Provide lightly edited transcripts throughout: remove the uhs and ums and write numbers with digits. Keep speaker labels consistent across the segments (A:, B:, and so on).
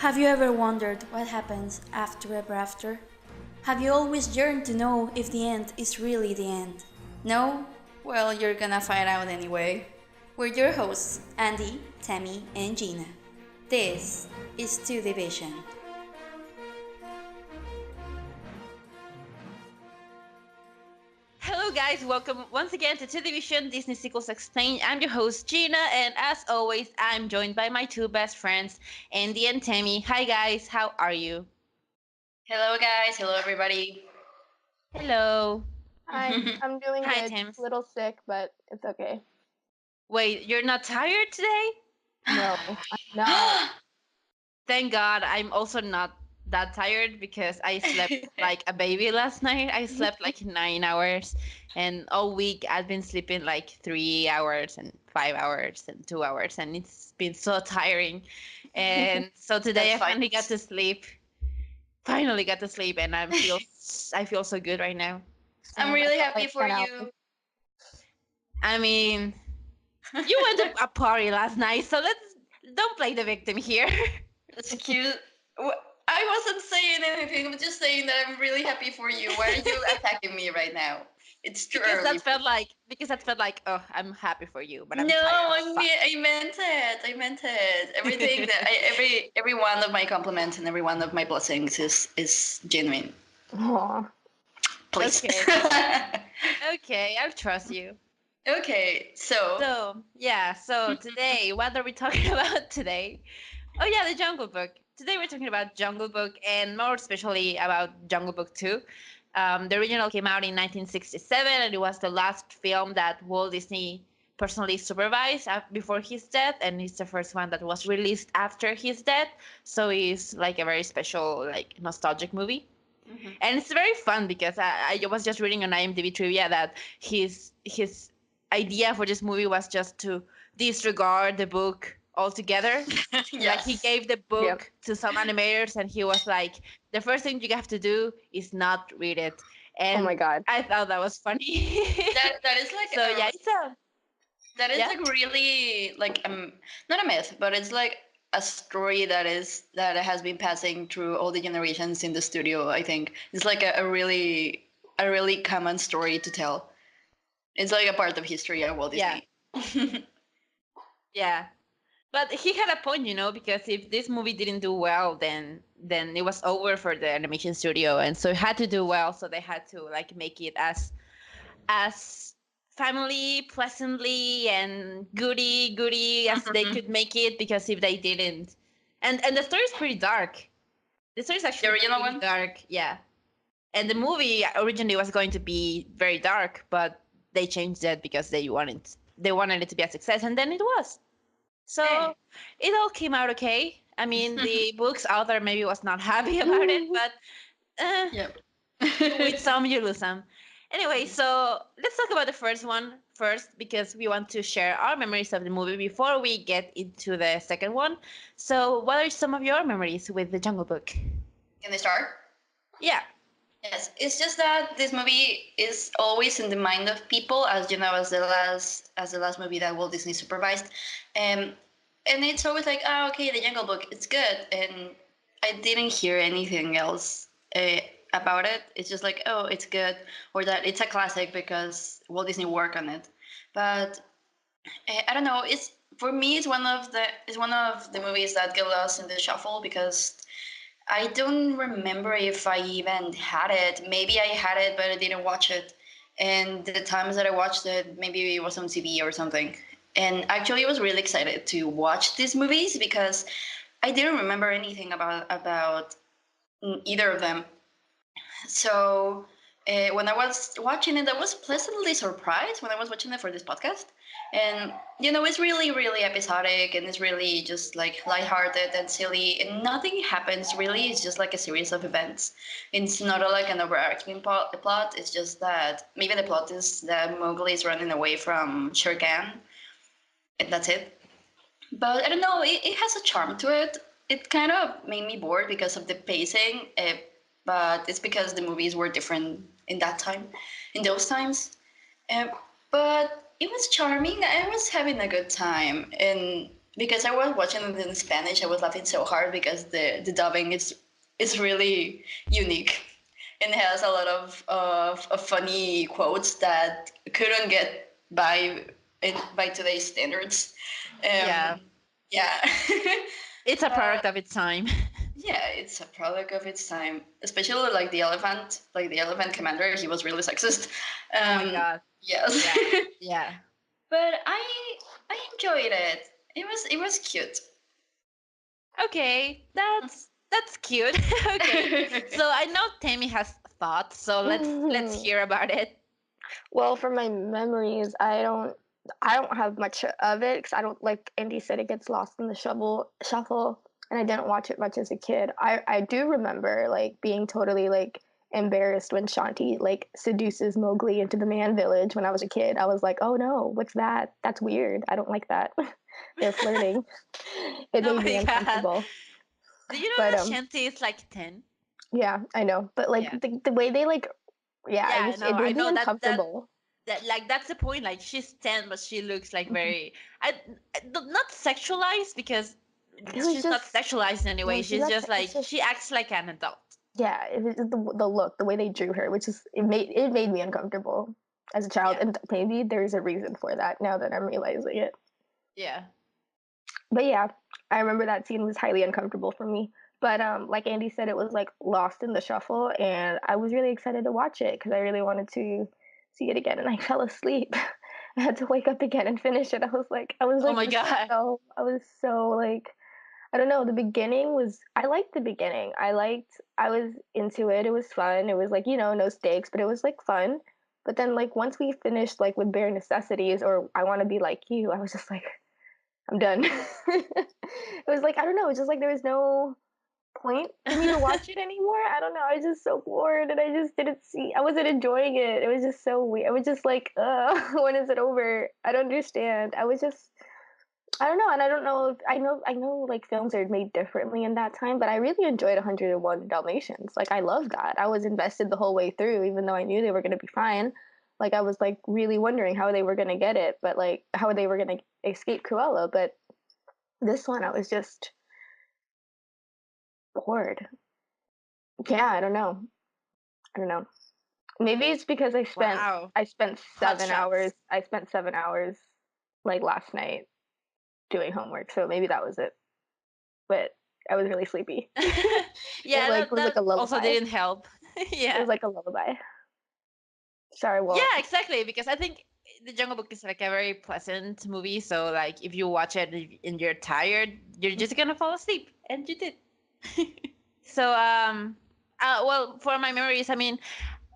A: Have you ever wondered what happens after ever after? Have you always yearned to know if the end is really the end? No? Well, you're gonna find out anyway. We're your hosts, Andy, Tammy, and Gina. This is Two Division.
B: Hello, guys. Welcome once again to Television Disney Sequels Explained. I'm your host, Gina, and as always, I'm joined by my two best friends, Andy and Tammy. Hi, guys. How are you?
C: Hello, guys. Hello, everybody.
B: Hello.
D: I'm doing
B: Hi,
D: good.
B: Tim.
D: A little sick, but it's okay.
B: Wait, you're not tired today?
D: No, I'm not.
B: Thank God. I'm also not that tired because I slept like a baby last night. I slept like 9 hours, and all week I've been sleeping like 3 hours and 5 hours and 2 hours, and it's been so tiring. And so today I finally got to sleep. Finally got to sleep, and I feel so good right now.
C: I'm really happy for
D: 10 hours.
C: you.
B: I mean, you went to a party last night, so don't play the victim here.
C: That's cute. I wasn't saying anything. I'm just saying that I'm really happy for you. Why are you attacking me right now? It's too
B: because
C: early.
B: that felt like oh, I'm happy for you, but I'm
C: No,
B: tired.
C: I meant it. I meant it. Everything every one of my compliments and every one of my blessings is genuine.
D: Aw.
C: Please.
B: Okay. Okay, I'll trust you.
C: Okay,
B: So today, what are we talking about today? Oh yeah, the Jungle Book. Today we're talking about Jungle Book, and more especially about Jungle Book 2. The original came out in 1967, and it was the last film that Walt Disney personally supervised before his death, and it's the first one that was released after his death. So it's like a very special, like nostalgic movie. And it's very fun because I was just reading on IMDb trivia that his idea for this movie was just to disregard the book altogether. Like he gave the book to some animators, and he was like, "The first thing you have to do is not read it." And
D: Oh my God.
B: I thought that was funny.
C: that is like
B: so yeah, it's a
C: that is
B: yeah?
C: like really like not a myth, but it's like a story that has been passing through all the generations in the studio. I think it's like a really common story to tell. It's like a part of history at Walt
B: Yeah.
C: Disney.
B: Yeah. But he had a point, because if this movie didn't do well, then it was over for the animation studio, and so it had to do well. So they had to like make it as family pleasantly and goody as they could make it, because if they didn't, and the story is pretty dark. The story is actually
C: The original
B: pretty
C: one?
B: dark, yeah. And the movie originally was going to be very dark, but they changed that because they wanted it to be a success, and then it was. So it all came out okay. I mean, the book's author maybe was not happy about it, but
C: Yep.
B: you win some, you lose some. Anyway, so let's talk about the first one first, because we want to share our memories of the movie before we get into the second one. So, what are some of your memories with the Jungle Book?
C: Can I start?
B: Yeah.
C: Yes, it's just that this movie is always in the mind of people, as you know, as the last movie that Walt Disney supervised, and it's always like, oh, okay, the Jungle Book, it's good, and I didn't hear anything else about it. It's just like, oh, it's good, or that it's a classic because Walt Disney worked on it. But I don't know. It's for me, it's one of the movies that get lost in the shuffle because I don't remember if I even had it. Maybe I had it, but I didn't watch it. And the times that I watched it, maybe it was on TV or something. And actually, I was really excited to watch these movies because I didn't remember anything about either of them. So when I was watching it, I was pleasantly surprised when I was watching it for this podcast. And it's really, really episodic, and it's really just like lighthearted and silly, and nothing happens really. It's just like a series of events. It's not like an overarching plot. It's just that maybe the plot is that Mowgli is running away from Shere Khan, and that's it. But I don't know. It has a charm to it. It kind of made me bored because of the pacing. But it's because the movies were different in that time, in those times. But it was charming. I was having a good time, and because I was watching it in Spanish, I was laughing so hard because the dubbing is really unique and has a lot of funny quotes that couldn't get by today's standards.
B: Yeah,
C: Yeah.
B: it's a
C: uh,
B: product of its time.
C: yeah, it's a product of its time, especially like the elephant commander. He was really sexist.
B: Oh my god.
C: Yes.
B: Yeah, yeah.
C: But I enjoyed it. It was cute.
B: Okay, that's cute. Okay, so I know Tammy has thoughts, so let's hear about it.
D: Well, from my memories, I don't have much of it because I don't like Andy said it gets lost in the shuffle, and I didn't watch it much as a kid. I do remember like being totally like embarrassed when Shanti like seduces Mowgli into the man village when I was a kid. I was like, oh no, what's that? That's weird. I don't like that. They're flirting. It
B: Oh
D: made me
B: my god.
D: uncomfortable.
B: Do you know
D: But
B: that Shanti is like 10?
D: yeah, I know. But like
B: Yeah.
D: the way they like, yeah,
B: Yeah,
D: it
B: I
D: made me
B: know
D: uncomfortable.
B: that like that's the point. Like she's 10, but she looks like very not sexualized because
D: It was
B: she's not
D: just
B: sexualized in any way.
D: no, she's
B: She's
D: not.
B: just like
D: It's just
B: she acts like an adult.
D: yeah. It was just the look, the way they drew her, which is it made me uncomfortable as a child,
B: Yeah.
D: and maybe there's a reason for that now that I'm realizing it.
B: Yeah.
D: But yeah, I remember that scene was highly uncomfortable for me. But like Andy said, it was like lost in the shuffle, and I was really excited to watch it because I really wanted to see it again, and I fell asleep. I had to wake up again and finish it.
B: Oh my god.
D: I was so like, I don't know. The beginning was, I liked the beginning. I was into it. It was fun. It was like, no stakes, but it was like fun. But then, like, once we finished, like, with bare necessities or I want to be like you, I was just like, I'm done. It was like, I don't know. It's just like there was no point for me to watch it anymore. I don't know. I was just so bored and I just didn't see, I wasn't enjoying it. It was just so weird. I was just like, when is it over? I don't understand. I don't know, and I don't know if I know like films are made differently in that time, but I really enjoyed 101 Dalmatians. Like I loved that. I was invested the whole way through, even though I knew they were going to be fine. Like I was like really wondering how they were going to get it, but like how they were going to escape Cruella. But this one, I was just bored. Yeah, I don't know. I don't know. Maybe it's because
B: Wow.
D: I spent
B: Hot
D: 7 hours.
B: shots.
D: I spent 7 hours like last night doing homework, so maybe that was it. But I was really sleepy.
B: Yeah,
D: It was like
B: that
D: a
B: also
D: lullaby.
B: didn't help.
D: It
B: Yeah.
D: was like a lullaby. Sorry,
B: Yeah,
D: Walt.
B: exactly. Because I think The Jungle Book is like a very pleasant movie. So like if you watch it and you're tired, you're just gonna fall asleep, and you did. So well, for my memories, I mean,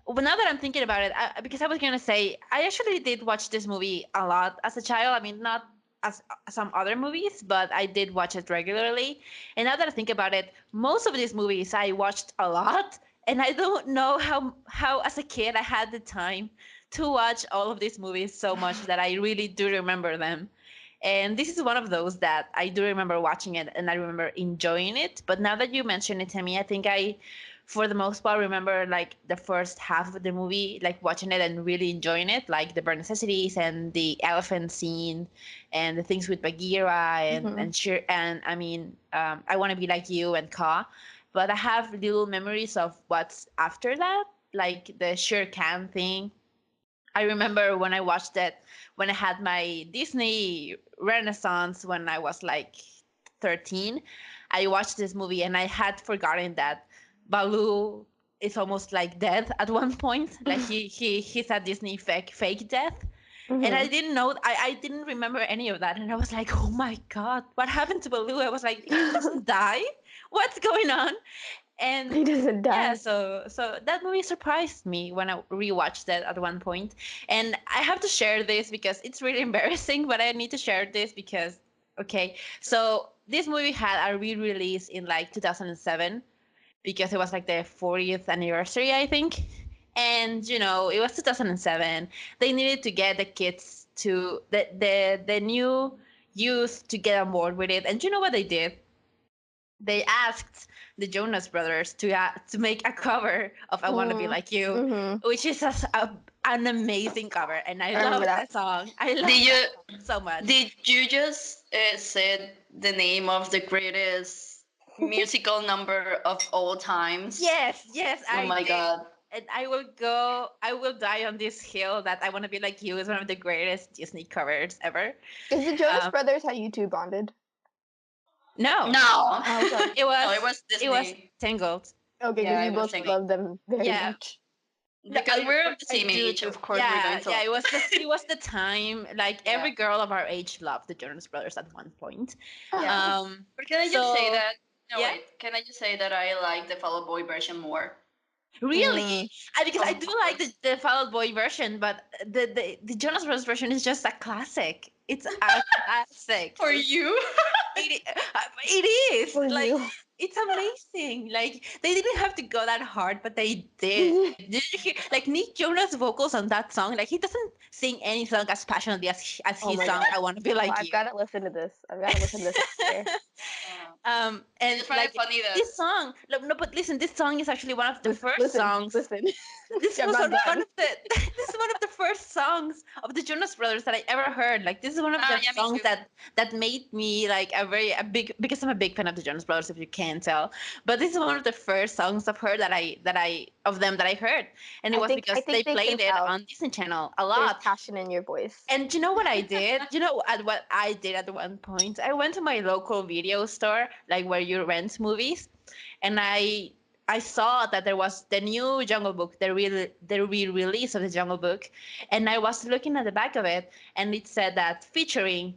B: well, now that I'm thinking about it, because I was gonna say I actually did watch this movie a lot as a child. I mean, not as some other movies, but I did watch it regularly. And now that I think about it, most of these movies I watched a lot, and I don't know how as a kid I had the time to watch all of these movies so much that I really do remember them. And this is one of those that I do remember watching it and I remember enjoying it. But now that you mention it to me, I think I, for the most part, remember like the first half of the movie, like watching it and really enjoying it, like the bare necessities and the elephant scene and the things with Bagheera
D: Hmm.
B: and I mean, I want to be like you and Ka. But I have little memories of what's after that, like the Shere Khan thing. I remember when I watched it when I had my Disney Renaissance when I was like 13. I watched this movie and I had forgotten that Baloo is almost like dead at one point. Like he's a Disney fake death. And I
D: Hmm.
B: didn't know I didn't remember any of that. And I was like, oh my God, what happened to Baloo? I was like, he doesn't die? What's going on? And
D: He doesn't
B: yeah,
D: die.
B: so that movie surprised me when I rewatched it at one point. And I have to share this because it's really embarrassing, but I need to share this because okay. So this movie had a re-release in like 2007 because it was like the 40th anniversary, I think. And you know, it was 2007. They needed to get the kids to the new youth to get on board with it. And you know what they did? They asked the Jonas Brothers to make a cover of "I Want to Be Like You,"
D: Mm-hmm.
B: which is an amazing cover, and I love
D: remember
B: that
D: that.
B: song. I love
C: Did you
B: that song so much.
C: did you just said the name of the greatest musical number of all times?
B: Yes,
C: Oh
B: I
C: my
B: did.
C: god.
B: And I will die on this hill that "I Want to Be Like You" is one of the greatest Disney covers ever.
D: Is the Jonas
B: Um,
D: Brothers how you two bonded?
B: no,
C: No.
D: Oh, sorry.
B: it was
C: No, it was
B: it was
C: Disney.
B: Tangled.
D: Okay, because
C: Yeah,
D: you
C: it was
D: both
C: Tangled.
D: love them very
B: Yeah.
D: much.
B: No,
C: Because we're of the
B: I
C: same
B: do
C: age,
B: too.
C: of course we're going to.
B: Yeah. It was the time. Like
C: Yeah.
B: every girl of our age loved the Jonas Brothers at one point.
C: Yeah. But can I just say
B: So
C: that? No,
B: yeah,
C: wait. Can I just say that I like the Fall Out Boy version more?
B: really, because I
C: Of
B: do like
C: course.
B: the Fall Out Boy version, but the Jonas Brothers version is just a classic. It's a classic.
C: For you?
B: It is
D: For
B: like
D: you.
B: it's amazing. Like they didn't have to go that hard, but they did. Did you hear like Nick Jonas' vocals on that song? Like he doesn't sing any song as passionately as
D: Oh
B: he
D: my
B: sung
D: God.
B: "I Want to Be
D: Oh,
B: Like
D: I've
B: You."
D: got to listen to this. I've got to listen to this after.
B: And
C: I just find it
B: like
C: funny that
B: this song, no, but listen, this song is actually one of the first
D: Listen,
B: songs.
D: listen.
B: This
D: I'm
B: was
D: not
B: one
D: done.
B: of the this is one of the first songs of the Jonas Brothers that I ever heard. Like this is one of the
C: yeah, me
B: songs
C: too.
B: that made me like a big, because I'm a big fan of the Jonas Brothers, if you can't tell. But this is one of the first songs of her that I of them that I heard, and it was
D: I
B: because they
D: think they can
B: played it
D: tell.
B: on Disney Channel a
D: There's
B: lot.
D: passion in your voice.
B: And you know what I did? You know what I did at one point? I went to my local video store, like where you rent movies, and I saw that there was the new Jungle Book, the re-release of the Jungle Book, and I was looking at the back of it, and it said that featuring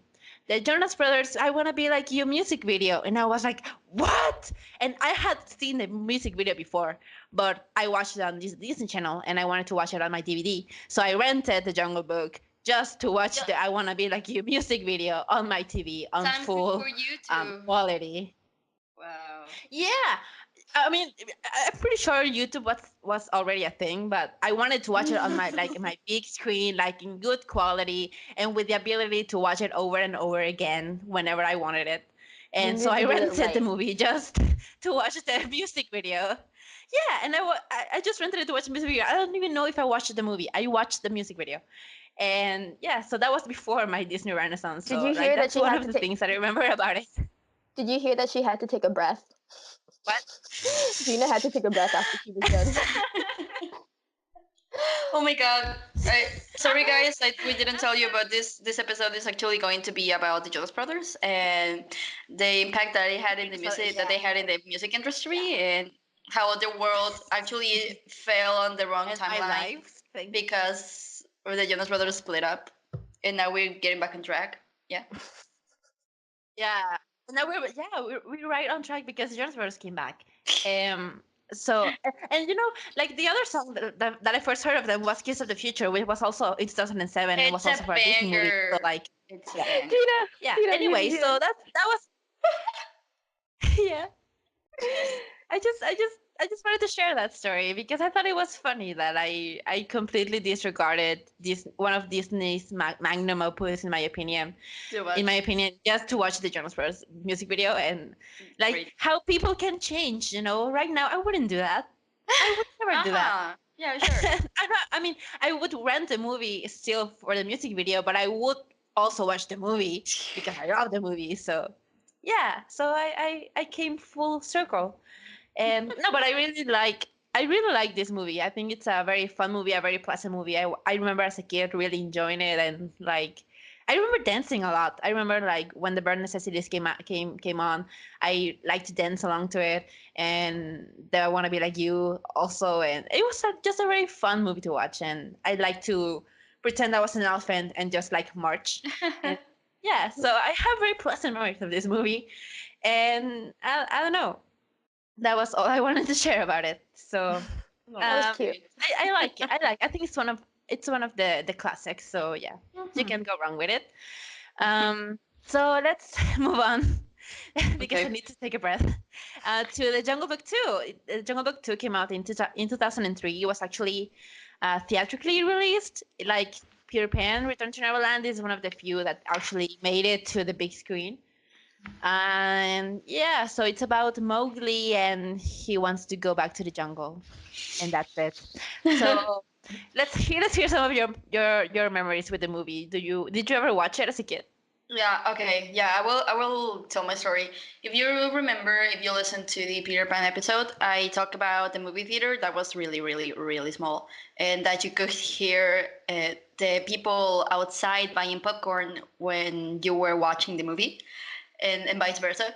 B: the Jonas Brothers "I Want to Be Like You" music video, and I was like, what? And I had seen the music video before, but I watched it on Disney Channel, and I wanted to watch it on my DVD, so I rented the Jungle Book just to watch the "I Want to Be Like You" music video on my TV on
C: Time
B: full
C: for you to.
B: quality.
C: Wow.
B: Yeah, I mean, I'm pretty sure YouTube was already a thing, but I wanted to watch it on my big screen, like in good quality, and with the ability to watch it over and over again whenever I wanted it.
D: You
B: And so
D: need
B: I
D: to do it
B: rented the
D: right.
B: movie just to watch the music video. Yeah, and I just rented it to watch the music video. I don't even know if I watched the movie. I watched the music video. And yeah, so that was before my Disney Renaissance.
D: Did
B: So
D: you
B: like
D: hear that
B: that's
D: she
B: one
D: had
B: of
D: to
B: the
D: take?
B: things that I remember about it.
D: Did you hear that she had to take a breath?
B: What?
D: Gina had to take a breath after she was done.
C: Oh my god. Sorry guys, we didn't tell you, but this episode is actually going to be about the Jonas Brothers and the impact that it had in the music that they had in the music industry and how the world actually fell on the wrong
B: And my
C: timeline
B: life. Thank
C: because the Jonas Brothers split up and now we're getting back on track. Yeah.
B: Yeah. No, we're right on track because Jonas Brothers came back. So and you know, like the other song that I first heard of them was "Kiss of the Future," which was also in 2007. It was
C: It's a
B: also for a Disney movie. So
C: banger.
B: like,
C: It's a
B: yeah,
C: banger.
B: yeah.
D: Gina,
B: Anyway,
D: Gina.
B: so that was yeah. I just wanted to share that story because I thought it was funny that I completely disregarded this one of Disney's magnum opus in my opinion.
C: Too much.
B: In my opinion, just to watch the Jonas Brothers music video and like
C: Great.
B: how people can change. You know, right now I wouldn't do that. I would never do that.
C: Ah, yeah, sure.
B: I mean, I would rent the movie still for the music video, but I would also watch the movie because I love the movie. So yeah, so I came full circle. And no, but I really like this movie. I think it's a very fun movie, a very pleasant movie. I remember as a kid really enjoying it and like I remember dancing a lot. I remember like when the Bare Necessities came on, I liked to dance along to it, and the "I Want to Be Like You" also, and it was just a very fun movie to watch. And I like to pretend I was an elephant and just like march. And, yeah, so I have very pleasant memories of this movie, and I don't know, that was all I wanted to share about it. So
D: That was cute.
B: I like it. I think it's one of the classics. So yeah, you can't go wrong with it. So let's move on because I
C: Okay.
B: need to take a breath. To the Jungle Book 2. The Jungle Book 2 came out in 2003. It was actually theatrically released. Like Peter Pan: Return to Neverland is one of the few that actually made it to the big screen. And yeah, so it's about Mowgli, and he wants to go back to the jungle, and that's it. So let's hear some of your memories with the movie. Did you ever watch it as a kid?
C: Yeah, okay. Yeah, I will tell my story. If you remember, if you listen to the Peter Pan episode, I talk about the movie theater that was really, really, really small, and that you could hear the people outside buying popcorn when you were watching the movie, and vice versa.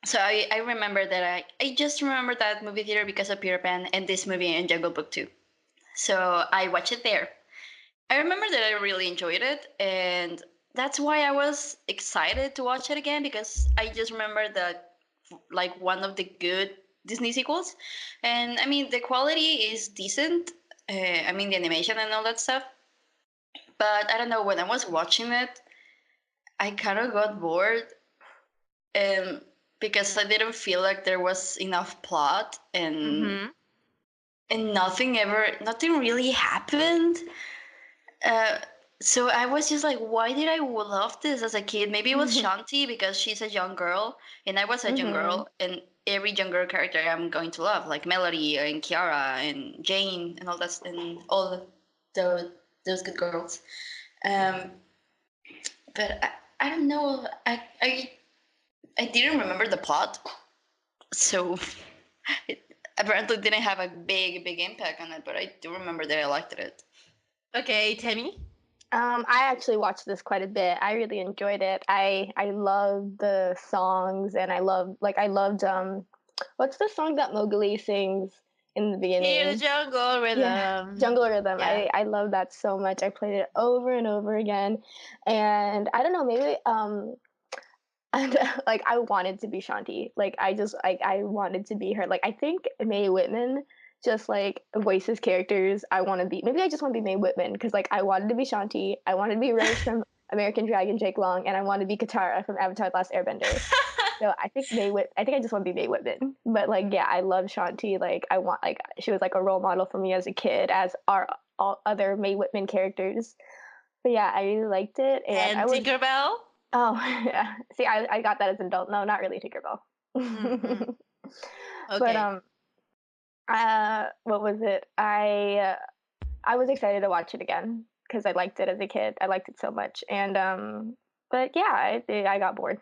C: So I remember that I just remember that movie theater because of Peter Pan and this movie and Jungle Book too. So I watched it there. I remember that I really enjoyed it, and that's why I was excited to watch it again because I just remember that like one of the good Disney sequels, and I mean the quality is decent. I mean the animation and all that stuff, but I don't know, when I was watching it, I kind of got bored, and because I didn't feel like there was enough plot,
B: Mm-hmm.
C: and nothing really happened. Uh, so I was just like, why did I love this as a kid? Maybe it was Shanti because she's a young girl, and I was a young
D: Mm-hmm.
C: girl, and every young girl character I'm going to love, like Melody and Kiara and Jane and all that, and all the, those good girls. Um, but I don't know. I didn't remember the plot, so it apparently didn't have a big impact on it. But I do remember that I liked it.
B: Okay, Tammy.
D: I actually watched this quite a bit. I really enjoyed it. I loved the songs, and I loved what's the song that Mowgli sings in the
B: Hear the
D: beginning?
B: jungle
D: Yeah,
B: rhythm.
D: Jungle Rhythm.
B: Yeah.
D: I love that so much. I played it over and over again, and I don't know, maybe and like I wanted to be Shanti. Like I wanted to be her. Like I think Mae Whitman just like voices characters I want to be. Maybe I just want to be Mae Whitman because like I wanted to be Shanti. I wanted to be Rose from American Dragon Jake Long, and I want to be Katara from Avatar: The Last Airbender. So I think I think I just want to be Mae Whitman. But like yeah, I love Shanti. Like I want like she was like a role model for me as a kid, as are all other Mae Whitman characters. But yeah, I really liked it, and I
B: And
D: would.
B: Tinkerbell.
D: Oh, yeah. See, I got that as an adult. No, not really Tinkerbell.
B: Mm-hmm.
D: But
B: Okay.
D: what was it? I was excited to watch it again because I liked it as a kid. I liked it so much, and but yeah, I got bored.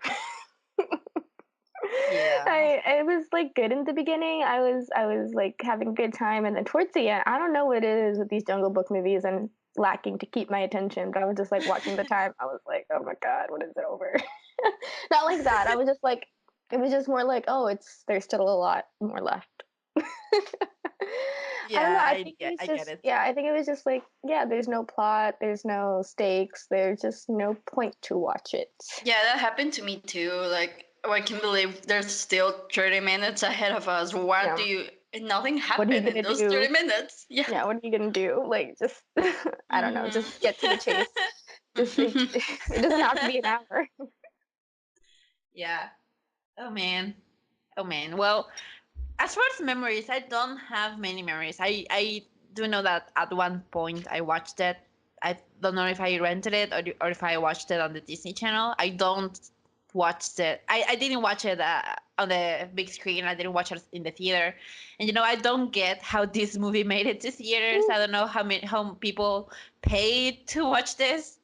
B: Yeah.
D: It was like good in the beginning. I was like having a good time, and then towards the end, I don't know what it is with these Jungle Book movies and lacking to keep my attention. But I was just like watching the time. I was like, oh my god, when is it over? Not like that. I was just like, it was just more like, oh, it's there's still a lot more left. I don't know.
B: Yeah,
D: I
B: I
D: think it
B: get
D: was
B: I get
D: just
B: it.
D: yeah. I think it was just like yeah. There's no plot. There's no stakes. There's just no point to watch it.
C: Yeah, that happened to me too. Like, oh, I can believe there's still 30 minutes ahead of us. What do
D: Yeah.
C: you? Nothing
D: What are you
C: happened in
D: gonna
C: those 30
D: do?
C: minutes. Yeah.
D: Yeah. What are you gonna do? Like just I don't know.
B: Mm-hmm.
D: Just get to the chase. Just it doesn't have to be an hour.
B: Yeah. Oh man. Oh man. Well, as far as memories, I don't have many memories. I do know that at one point I watched it. I don't know if I rented it or if I watched it on the Disney Channel. I don't watch it. I didn't watch it on the big screen. I didn't watch it in the theater. And I don't get how this movie made it to theaters. I don't know how people paid to watch this.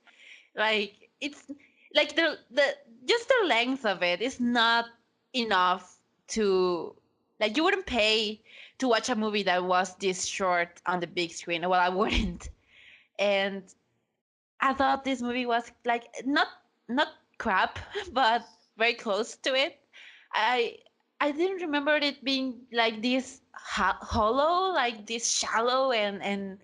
B: Like it's like the just the length of it is not enough to like you wouldn't pay to watch a movie that was this short on the big screen. Well, I wouldn't. And I thought this movie was like not crap, but very close to it. I I didn't remember it being like this hollow, like this shallow and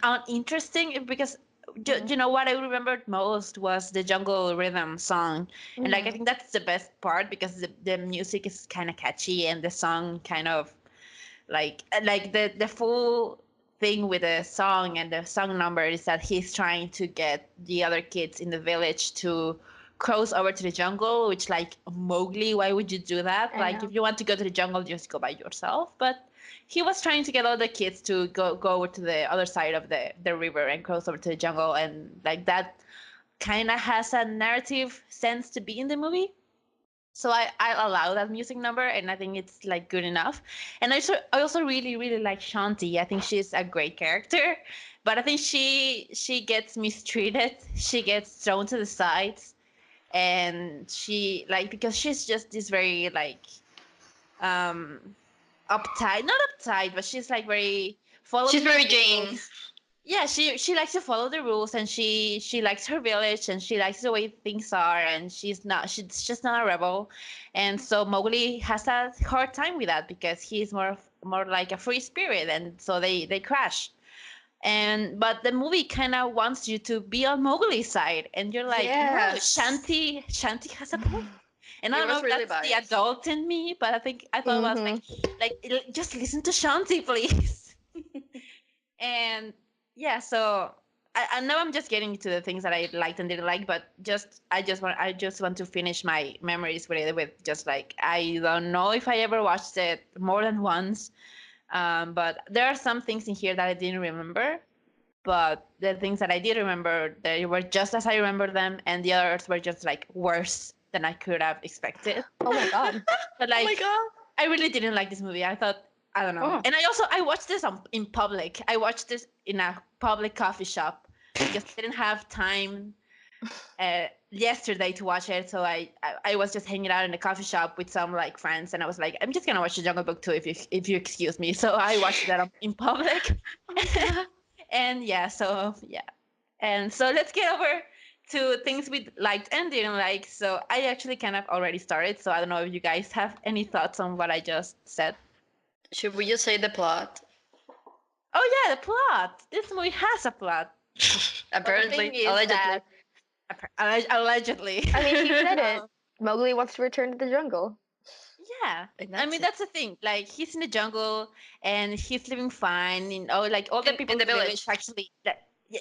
B: uninteresting because
D: Mhm.
B: what I remembered most was the jungle rhythm song, and like I
D: Mhm.
B: think that's the best part because the music is kind of catchy and the song kind of like the full thing with the song and the song number is that he's trying to get the other kids in the village to cross over to the jungle, which like Mowgli, why would you do that?
D: I
B: Like
D: know.
B: if you want to go to the jungle, just go by yourself. But he was trying to get all the kids to go over to the other side of the river and cross over to the jungle, and like that kind of has a narrative sense to be in the movie. So I allow that music number, and I think it's like good enough. And I also really really like Shanti. I think she's a great character, but I think she gets mistreated. She gets thrown to the sides, and she like because she's just this very like um uptight, not uptight, but she's like very
C: She's
B: following
C: very
B: the
C: Jane.
B: rules. Yeah, she likes to follow the rules, and she likes her village, and she likes the way things are, and she's just not a rebel. And so Mowgli has a hard time with that because he's more like a free spirit, and so they crash. And but the movie kind of wants you to be on Mowgli's side, and you're like, no,
C: Yes.
B: Shanti has a point. And I
C: It
B: don't know
C: was
B: if
C: really
B: that's the
C: biased.
B: adult in me, but I thought it was
D: Mhm.
B: just listen to Shanti, please. And yeah, so I know I'm just getting to the things that I liked and didn't like, but I just want to finish my memories with just like I don't know if I ever watched it more than once. But there are some things in here that I didn't remember, but the things that I did remember, they were just as I remember them, and the others were just like worse than I could have expected.
D: Oh my god.
B: But
C: Oh my
B: like,
C: god.
B: I really didn't like this movie. I thought, I don't know.
C: Oh.
B: And I watched this in public. I watched this in a public coffee shop because I didn't have time yesterday to watch it. So I was just hanging out in the coffee shop with some like friends, and I was like, I'm just gonna watch the Jungle Book too, if you excuse me. So I watched that in public.
C: Oh my god.
B: And yeah. And so let's get over to things we liked and didn't like. So I actually kind of already started. So I don't know if you guys have any thoughts on what I just said.
C: Should we just say the plot?
B: Oh yeah, the plot. This movie has a plot. But the
C: Apparently,
B: thing is
C: allegedly.
B: that allegedly.
D: I mean, he said it.
B: Um,
D: Mowgli wants to return to the jungle.
B: Yeah.
C: And
B: I mean,
C: it.
B: that's the thing. Like, he's in the jungle and he's living fine. Like all the
C: In
B: people
C: the
B: in the village
C: village.
B: actually.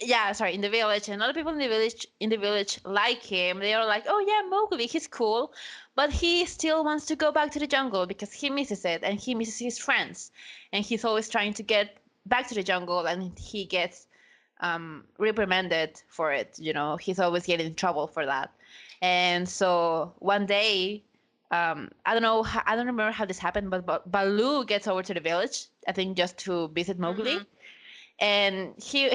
B: Yeah, sorry, in the village, and all the people in the village like him. They are like, oh yeah, Mowgli, he's cool, but he still wants to go back to the jungle because he misses it and he misses his friends, and he's always trying to get back to the jungle, and he gets reprimanded for it. He's always getting in trouble for that. And so one day, I don't know, I don't remember how this happened, but Baloo gets over to the village, I think just to visit Mowgli, and he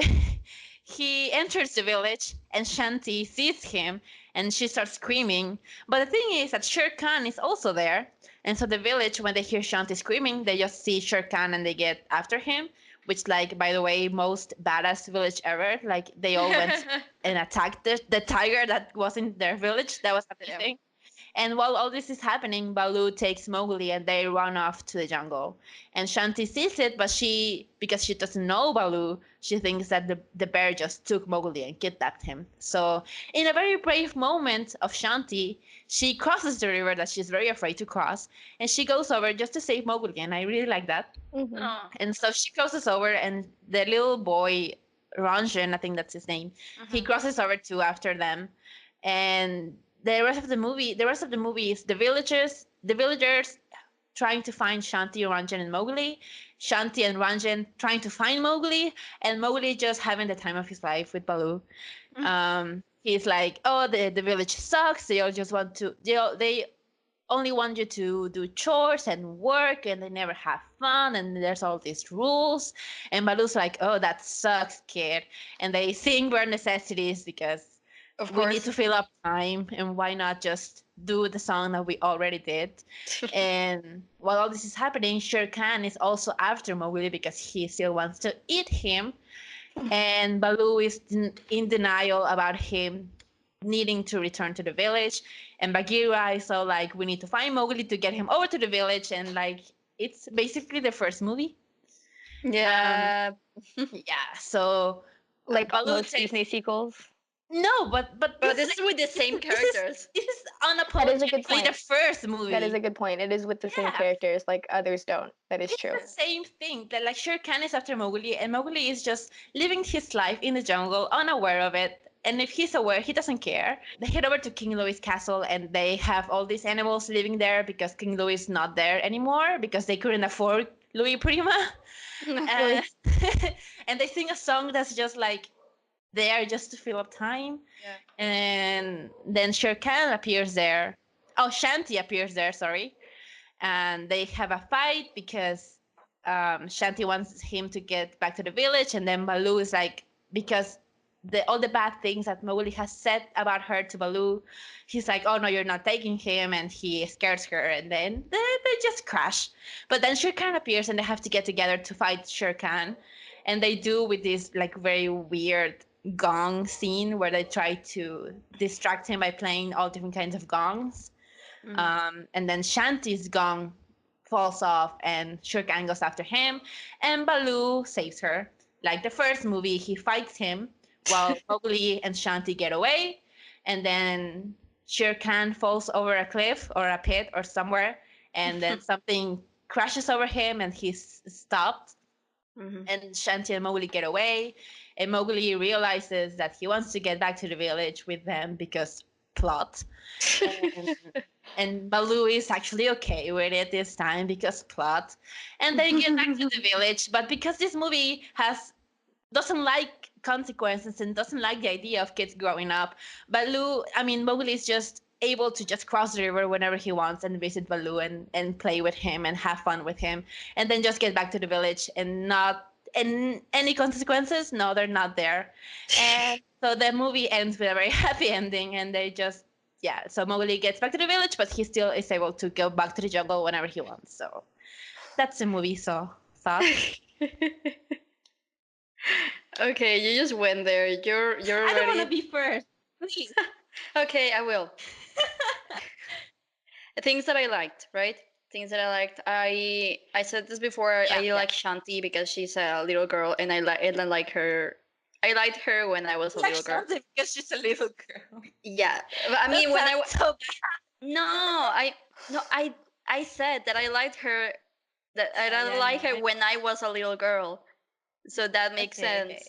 B: he enters the village, and Shanti sees him, and she starts screaming. But the thing is that Shere Khan is also there, and so the village, when they hear Shanti screaming, they just see Shere Khan and they get after him. Which, like, by the way, most badass village ever. Like, they all went and attacked the tiger that was in their village. That was
C: Yeah.
B: amazing. And while all this is happening, Baloo takes Mowgli and they run off to the jungle. And Shanti sees it, but because she doesn't know Baloo, she thinks that the bear just took Mowgli and kidnapped him. So, in a very brave moment of Shanti, she crosses the river that she's very afraid to cross, and she goes over just to save Mowgli. And I really like that.
D: Mhm.
C: Oh.
B: And so she crosses over, and the little boy, Ranjan, I think that's his name, he crosses over too after them. And the rest of the movie is the villagers trying to find Shanti, Ranjan, and Mowgli, Shanti and Ranjan trying to find Mowgli, and Mowgli just having the time of his life with Baloo. He's like, oh, the village sucks. They all just want to. They only want you to do chores and work, and they never have fun, and there's all these rules. And Baloo's like, oh, that sucks, kid. And they sing bare necessities because
C: Of
B: we need
C: course.
B: to fill up time, and why not just do the song that we already did? And while all this is happening, Shere Khan is also after Mowgli because he still wants to eat him. And Baloo is in denial about him needing to return to the village. And Bagheera is so like, we need to find Mowgli to get him over to the village. And like, it's basically the first movie.
C: Yeah.
B: Yeah, so
D: Like
B: Baloo
D: most
B: takes.
D: Disney sequels.
B: No, but
C: But this is with the same characters.
B: This is
D: That is a good
B: unapologetically the
D: point.
B: first movie.
D: That is a good point. It is with the same
B: Yeah.
D: characters, like others don't. That is
B: It's
D: true.
B: the same thing. That like Shere Khan is after Mowgli, and Mowgli is just living his life in the jungle, unaware of it. And if he's aware, he doesn't care. They head over to King Louis' castle, and they have all these animals living there because King Louis is not there anymore because they couldn't afford Louis Prima. Uh, and they sing a song that's just like there just to fill up time.
C: Yeah.
B: And then Shere Khan appears there, Shanti appears there, sorry. And they have a fight because Shanti wants him to get back to the village, and then Baloo is like, because all the bad things that Mowgli has said about her to Baloo, he's like, oh no, you're not taking him, and he scares her, and then they just crash. But then Shere Khan appears, and they have to get together to fight Shere Khan, and they do with this like very weird gong scene where they try to distract him by playing all different kinds of gongs. And then Shanti's gong falls off, and Shere Khan goes after him, and Baloo saves her. Like the first movie, he fights him while Mowgli and Shanti get away, and then Shere Khan falls over a cliff or a pit or somewhere, and then something crashes over him, and he's stopped. And Shanti and Mowgli get away, and Mowgli realizes that he wants to get back to the village with them because plot. And Baloo is actually okay with it this time because plot. And they get back to the village, but because this movie doesn't like consequences and doesn't like the idea of kids growing up, Mowgli is just able to just cross the river whenever he wants and visit Baloo and play with him and have fun with him, and then just get back to the village and not and any consequences. No, they're not there. And so the movie ends with a very happy ending, and they just so Mowgli gets back to the village, but he still is able to go back to the jungle whenever he wants. So that's the movie. So thoughts?
C: Okay, you just went there. You're
B: I don't want to
C: already.
B: be first. Please.
C: Okay, I will. Things that I liked, right? Things that I liked. I said this before. I like Shanti because she's a little girl, and I like her. I liked her when I was a little girl.
B: Shanti because she's a little girl.
C: Yeah, but I mean when I
B: so
C: no, I said that I liked her. That I like her when I was a little girl. So that makes sense.
B: Okay.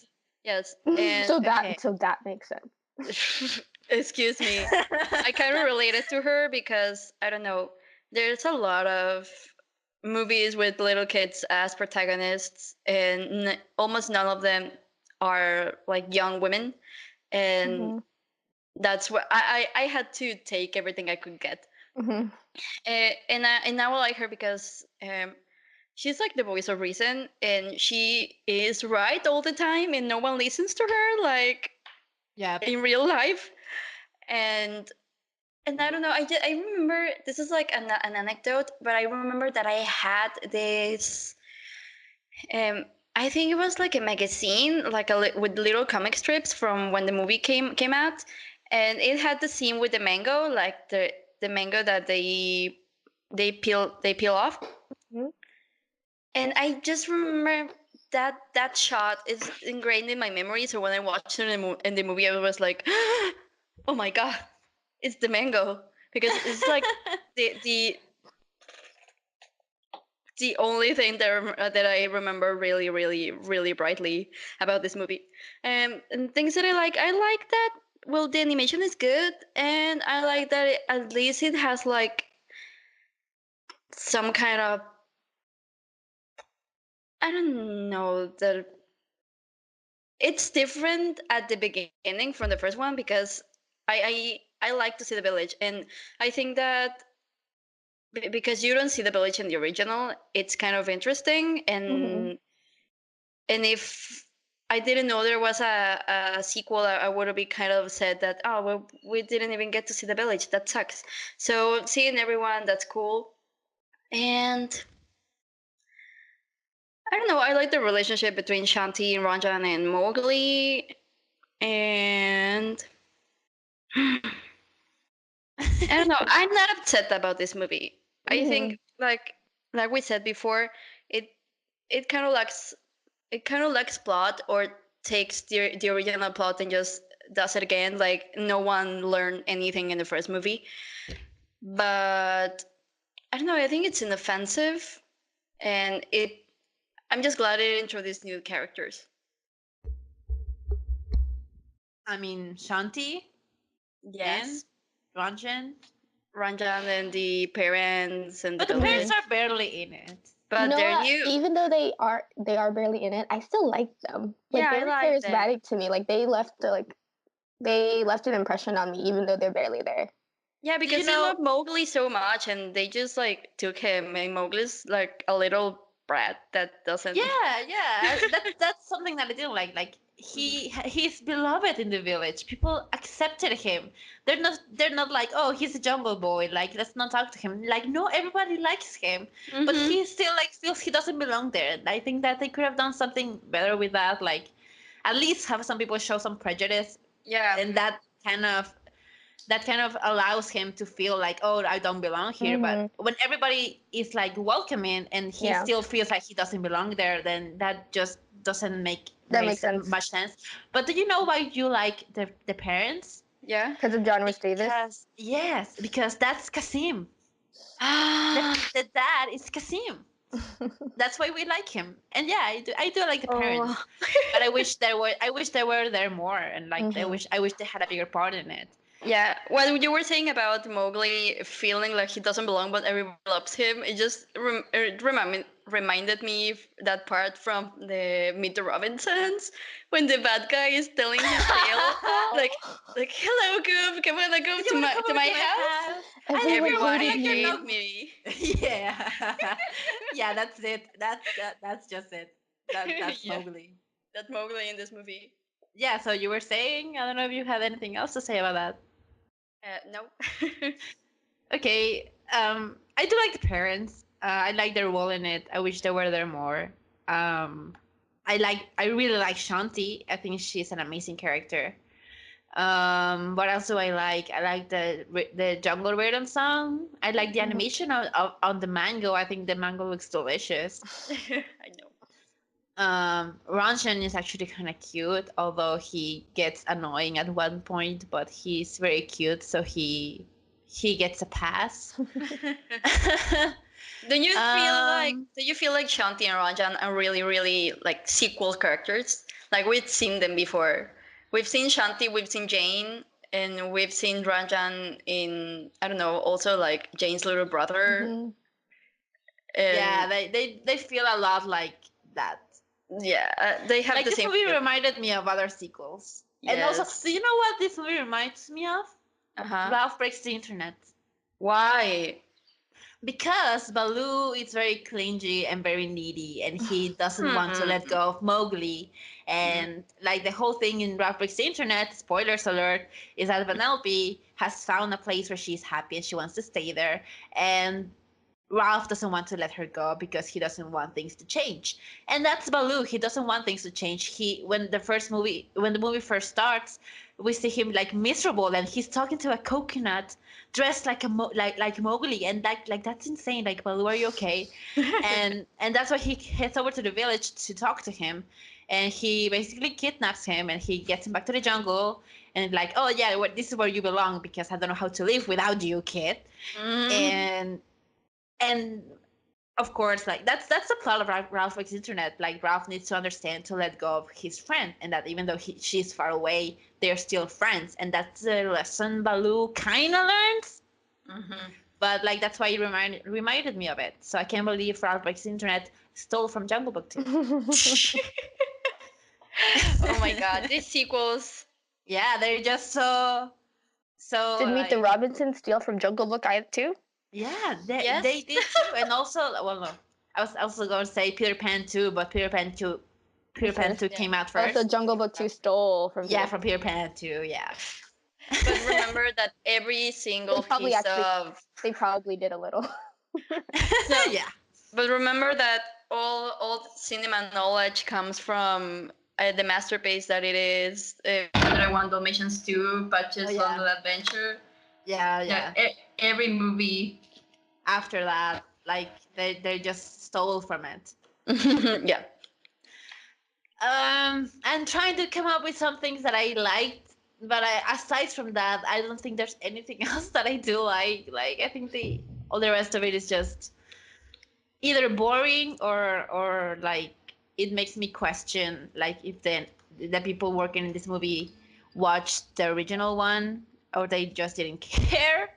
C: Yes, and
D: so that makes sense.
C: excuse me. I kind of related to her because I don't know. There's a lot of movies with little kids as protagonists, and almost none of them are like young women, and that's what I had to take everything I could get. And I will like her because she's like the voice of reason, and she is right all the time, and no one listens to her like in real life. And I don't know. I remember this is like an anecdote, but I remember that I had this. I think it was like a magazine, like with little comic strips from when the movie came out, and it had the scene with the mango, like the mango that they peel off. And I just remember that shot is ingrained in my memory. So when I watched it in the movie, I was like, "Oh my god, it's the mango!" Because it's like the only thing that I remember really, really, really brightly about this movie. And things that I like that. Well, the animation is good, and I like that at least it has like some kind of, I don't know, that it's different at the beginning from the first one because I like to see the village, and I think that because you don't see the village in the original, it's kind of interesting, and if I didn't know there was a sequel, I would have been kind of said that, oh well, we didn't even get to see the village, that sucks. So seeing everyone, that's cool. And I don't know, I like the relationship between Shanti and Ranjan and Mowgli. And I don't know, I'm not upset about this movie. I think like we said before, it kind of lacks plot, or takes the original plot and just does it again. Like no one learned anything in the first movie. But I don't know, I think it's inoffensive, and I'm just glad it introduced new characters.
B: I mean, Shanti
C: Yes.
B: and Ranjan.
C: Ranjan and the parents and
B: But the parents are barely in it.
C: But they're new.
D: Even though they are barely in it, I still like them. Like,
C: Yeah,
D: they're
C: I like
D: charismatic to me. Like they left an impression on me, even though they're barely there.
C: Yeah,
B: You
C: because they
B: know,
C: love Mowgli so much, and they just like took him, and Mowgli's like a little brat that doesn't.
B: yeah. That's something that I didn't like. Like he's beloved in the village. People accepted him. They're not like, oh, he's a jungle boy. Like let's not talk to him. Like no, everybody likes him, but
C: Mm-hmm.
B: he still like feels he doesn't belong there. I think that they could have done something better with that. Like at least have some people show some prejudice,
C: Yeah.
B: and that kind of allows him to feel like, oh, I don't belong here. But when everybody is like welcoming and he
D: Yeah.
B: still feels like he doesn't belong there, then that just doesn't make
D: That makes sense.
B: much sense. But do you know why you like the parents?
C: Yeah.
D: Because of John Rhys Davis.
B: Because that's Kasim.
C: Ah.
B: The dad is Kasim. That's why we like him. And yeah, I do like the parents.
C: Oh.
B: But I wish they were there more, and like I wish they had a bigger part in it.
C: Yeah, what you were saying about Mowgli feeling like he doesn't belong, but everyone loves him, it just reminded me that part from the Meet the Robinsons when the bad guy is telling his tale, like, hello, Goob, come on, go
B: You
C: to
B: wanna
C: my
B: come
C: to
B: over
C: my
B: to my
C: house.
B: house?
D: Everyone
B: I
D: hated
B: like your
D: me.
B: notebook.
C: Me.
B: Yeah, yeah, that's it. That's just it. That's
C: Yeah,
B: Mowgli.
C: that Mowgli in this movie.
B: Yeah. So you were saying, I don't know if you had anything else to say about that.
C: No.
B: Okay. I do like the parents. I like their role in it. I wish they were there more. I really like Shanti. I think she's an amazing character. What else do I like? I like the jungle rhythm song. I like the animation on the mango. I think the mango looks delicious.
C: I know.
B: Ranshan is actually kind of cute, although he gets annoying at one point, but he's very cute, so he gets a pass.
C: Do you feel like Shanti and Ranjan are really, really like sequel characters? Like we've seen them before. We've seen Shanti, we've seen Jane, and we've seen Ranjan in, I don't know, also like Jane's little brother.
B: Yeah,
C: And
B: they feel a lot like that.
C: yeah, they have
B: Like
C: the
B: this
C: same
B: movie
C: feel.
B: reminded me of other sequels. And also,
C: Yes.
B: do you know what this movie reminds me of?
C: Uh-huh.
B: Ralph Breaks the Internet.
C: Why?
B: Because Baloo is very clingy and very needy, and he doesn't want to let go of Mowgli. And like the whole thing in Ralph Breaks the Internet, spoilers alert, is that Vanellope has found a place where she's happy and she wants to stay there. And Ralph doesn't want to let her go because he doesn't want things to change. And that's Baloo. He doesn't want things to change. When the movie first starts, we see him like miserable and he's talking to a coconut dressed like like Mowgli, and like that's insane. Like, Baloo, are you okay? and that's why he heads over to the village to talk to him, and he basically kidnaps him and he gets him back to the jungle, and like, oh yeah, this is where you belong because I don't know how to live without you, kid. And of course, like that's the plot of Ralph Breaks the Internet. Like, Ralph needs to understand to let go of his friend, and that even though she's far away, they're still friends, and that's the lesson Baloo kind of learns. But like that's why it reminded me of it. So I can't believe Ralph Breaks the Internet stole from Jungle Book 2.
C: Oh my god, these sequels.
B: Yeah, they're just so
D: Did Meet the
B: like,
D: Robinsons steal from Jungle Book too?
B: yeah, they
C: Yes.
B: they did too. And also, well, no, I was also going to say Peter Pan 2, but Peter Pan 2
D: First.
B: came out
D: Oh,
B: first.
D: so Jungle Book 2 stole from
B: Yeah,
D: Peter
B: from Peter Pan 2, yeah.
C: But remember that every single
D: They probably
C: piece
D: actually-
C: of
D: They probably did a little.
C: no,
B: Yeah.
C: but remember that all cinema knowledge comes from the masterpiece that it is 101 Dalmatians 2, Patches London Adventure.
B: Yeah.
C: Every movie.
B: After that, like they just stole from it.
C: Yeah.
B: I'm trying to come up with some things that I liked, but aside from that, I don't think there's anything else that I do like. Like, I think all the rest of it is just either boring or like it makes me question like if the people working in this movie watched the original one or they just didn't care.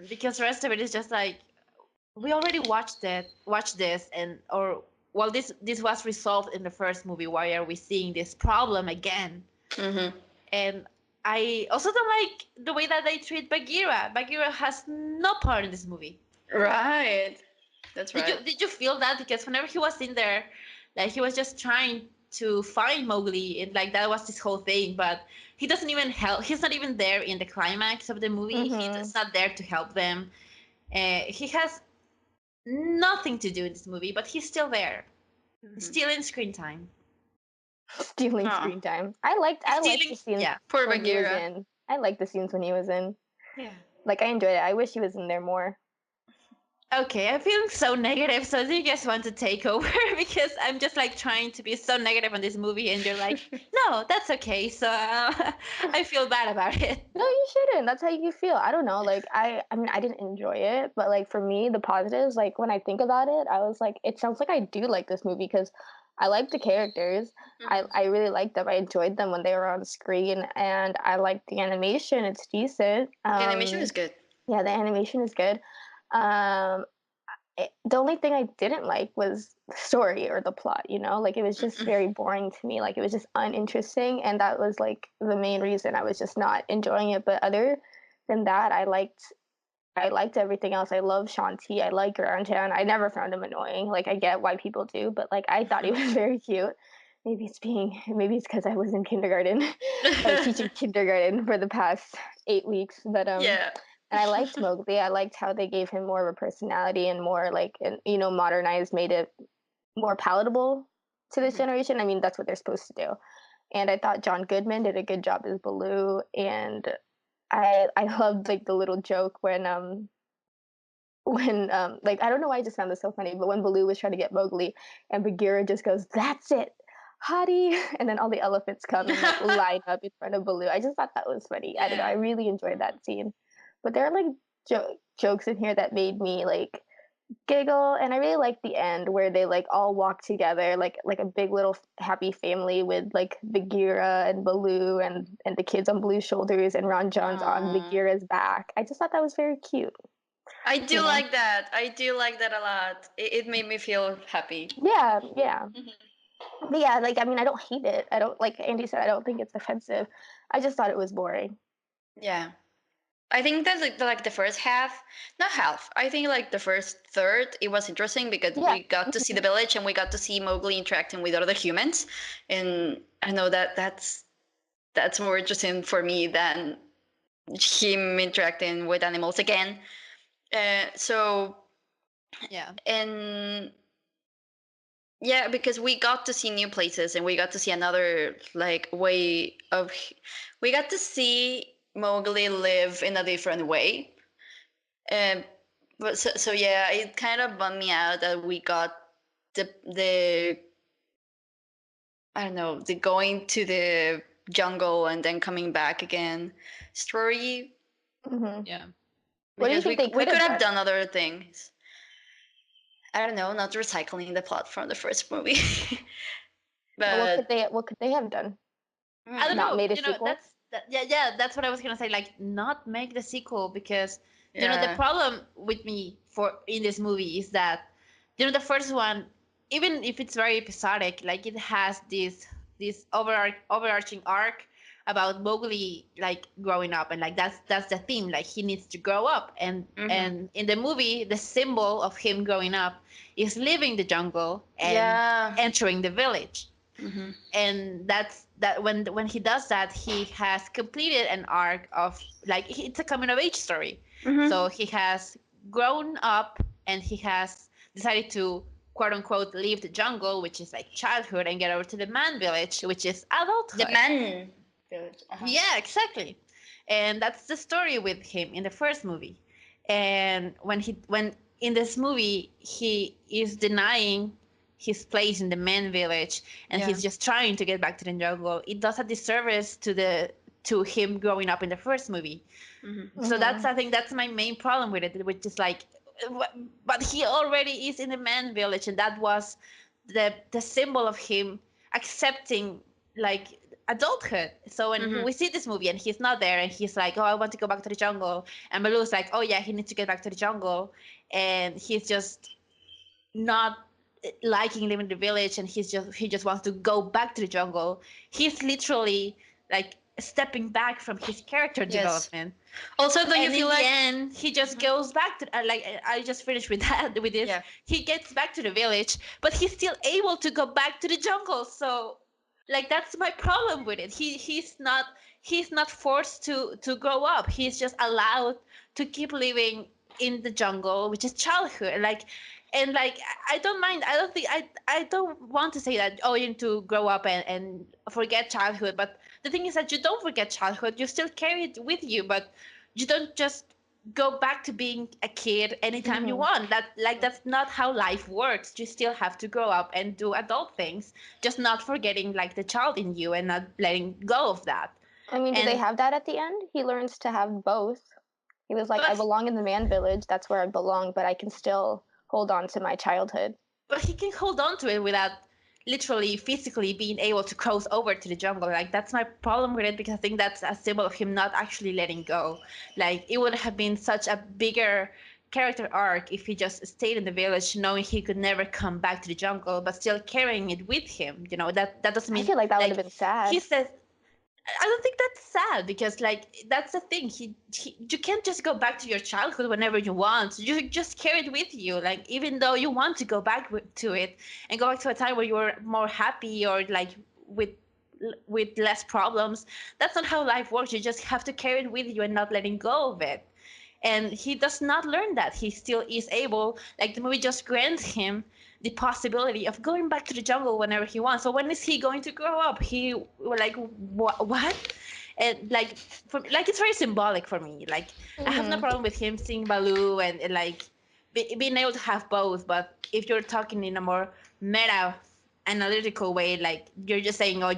B: Because the rest of it is just like, we already watched this, and or well, this was resolved in the first movie. Why are we seeing this problem again? And I also don't like the way that they treat Bagheera. Bagheera has no part in this movie.
C: Right. That's right.
B: Did you feel that? Because whenever he was in there, like he was just trying to find Mowgli, and like that was this whole thing. But he doesn't even help. He's not even there in the climax of the movie. He's not there to help them. He has nothing to do in this movie, but he's still there, stealing screen time.
D: Stealing
C: Aw.
D: screen time. I liked the
B: Stealing,
D: scenes
B: yeah.
C: Poor
D: when he was
C: Bagheera.
D: in. I liked the scenes when he was in.
B: Yeah.
D: Like I enjoyed it. I wish he was in there more.
B: Okay, I'm feeling so negative. So do you guys want to take over? Because I'm just like trying to be so negative on this movie, and you're like, no, that's okay. So I feel bad about it.
D: No, you shouldn't. That's how you feel. I don't know. Like I mean, I didn't enjoy it, but like for me, the positives, like when I think about it, I was like, it sounds like I do like this movie because I like the characters. I really liked them. I enjoyed them when they were on screen, and I liked the animation. It's decent.
C: The animation is good.
D: Yeah, the animation is good. Um, the only thing I didn't like was the story or the plot, you know? Like it was just very boring to me. Like it was just uninteresting, and that was like the main reason I was just not enjoying it. But other than that, I liked everything else. I love Shanti. I like Ranjan. I never found him annoying. Like I get why people do, but like I thought he was very cute. Maybe it's because I was in kindergarten. I was teaching kindergarten for the past 8 weeks. But
C: Yeah.
D: and I liked Mowgli. I liked how they gave him more of a personality and more like, and modernized, made it more palatable to this generation. I mean, that's what they're supposed to do. And I thought John Goodman did a good job as Baloo. And I loved like the little joke when like I don't know why I just found this so funny, but when Baloo was trying to get Mowgli and Bagheera just goes, "That's it, Hottie," and then all the elephants come and like line up in front of Baloo. I just thought that was funny. I don't know. I really enjoyed that scene. But there are like jokes in here that made me like giggle, and I really liked the end where they like all walk together like a big little happy family with like Bagheera and Baloo and the kids on Baloo's shoulders and Ron John's on Bagheera's back. I just thought that was very cute.
C: I do like that. I do like that a lot. It made me feel happy.
D: Yeah. But yeah, like I mean, I don't hate it. I don't, like Andy said, I don't think it's offensive. I just thought it was boring.
C: Yeah. I think that like the first half, not half. I think like the first third, it was interesting because we got to see the village and we got to see Mowgli interacting with other humans, and I know that that's more interesting for me than him interacting with animals again. So
B: Yeah.
C: and yeah, because we got to see new places and we got to see another like way of, we got to see Mowgli live in a different way. But so yeah, it kind of bummed me out that we got the I don't know, the going to the jungle and then coming back again story.
B: Yeah.
D: What do you
C: Because
D: think they
C: we could have
D: done?
C: done other things. I don't know, not recycling the plot from the first movie.
D: Well,
C: But
D: what could they have done?
B: I don't
D: Not
B: know.
D: made a
B: You know,
D: sequel?
B: that's what I was gonna say. Like, not make the sequel because the
C: yeah.
B: problem with me for in this movie is that the first one, even if it's very episodic, like it has this overarching arc about Mowgli like growing up, and like that's the theme. Like he needs to grow up, and in the movie, the symbol of him growing up is leaving the jungle and entering the village. And that's that when he does that, he has completed an arc of like it's a coming of age story. So he has grown up and he has decided to quote unquote leave the jungle, which is like childhood, and get over to the man village, which is adulthood.
C: The man village.
B: Yeah, exactly. And that's the story with him in the first movie. And when in this movie he is denying his place in the men village and he's just trying to get back to the jungle, it does a disservice to him growing up in the first movie. So I think that's my main problem with it, which is like, but he already is in the man village, and that was the symbol of him accepting like adulthood. So when we see this movie and he's not there and he's like, oh, I want to go back to the jungle, and Baloo's like, oh yeah, he needs to get back to the jungle, and he's just not liking living in the village, and he just wants to go back to the jungle. He's literally like stepping back from his character
C: Yes.
B: development.
C: Also, don't you
B: And in
C: feel
B: the
C: like
B: end, he just goes back to I just finished with that with this.
C: yeah.
B: He gets back to the village, but he's still able to go back to the jungle. So like that's my problem with it. He's not forced to grow up. He's just allowed to keep living in the jungle, which is childhood. And like I don't mind. I don't want to say that you need to grow up and forget childhood. But the thing is that you don't forget childhood. You still carry it with you, but you don't just go back to being a kid anytime you want. That's not how life works. You still have to grow up and do adult things, just not forgetting like the child in you and not letting go of that.
D: I mean, do they
B: And
D: have that at the end? He learns to have both. He was like, I
B: but
D: belong in the man village. That's where I belong, but I can still hold on to my childhood.
B: but he can hold on to it without literally physically being able to cross over to the jungle. Like that's my problem with it, because I think that's a symbol of him not actually letting go. Like it would have been such a bigger character arc if he just stayed in the village knowing he could never come back to the jungle, but still carrying it with him. That doesn't
D: I
B: mean
D: feel like that would
B: like
D: have been sad.
B: he says. I don't think that's sad, because like that's the thing. You can't just go back to your childhood whenever you want. You just carry it with you. Like even though you want to go back to it and go back to a time where you were more happy or like with less problems, that's not how life works. You just have to carry it with you and not letting go of it. And he does not learn that. He still is able, like the movie just grants him the possibility of going back to the jungle whenever he wants. So when is he going to grow up? He like what? And like it's very symbolic for me. Like I have no problem with him seeing Baloo and like being able to have both. But if you're talking in a more meta analytical way, like you're just saying, oh,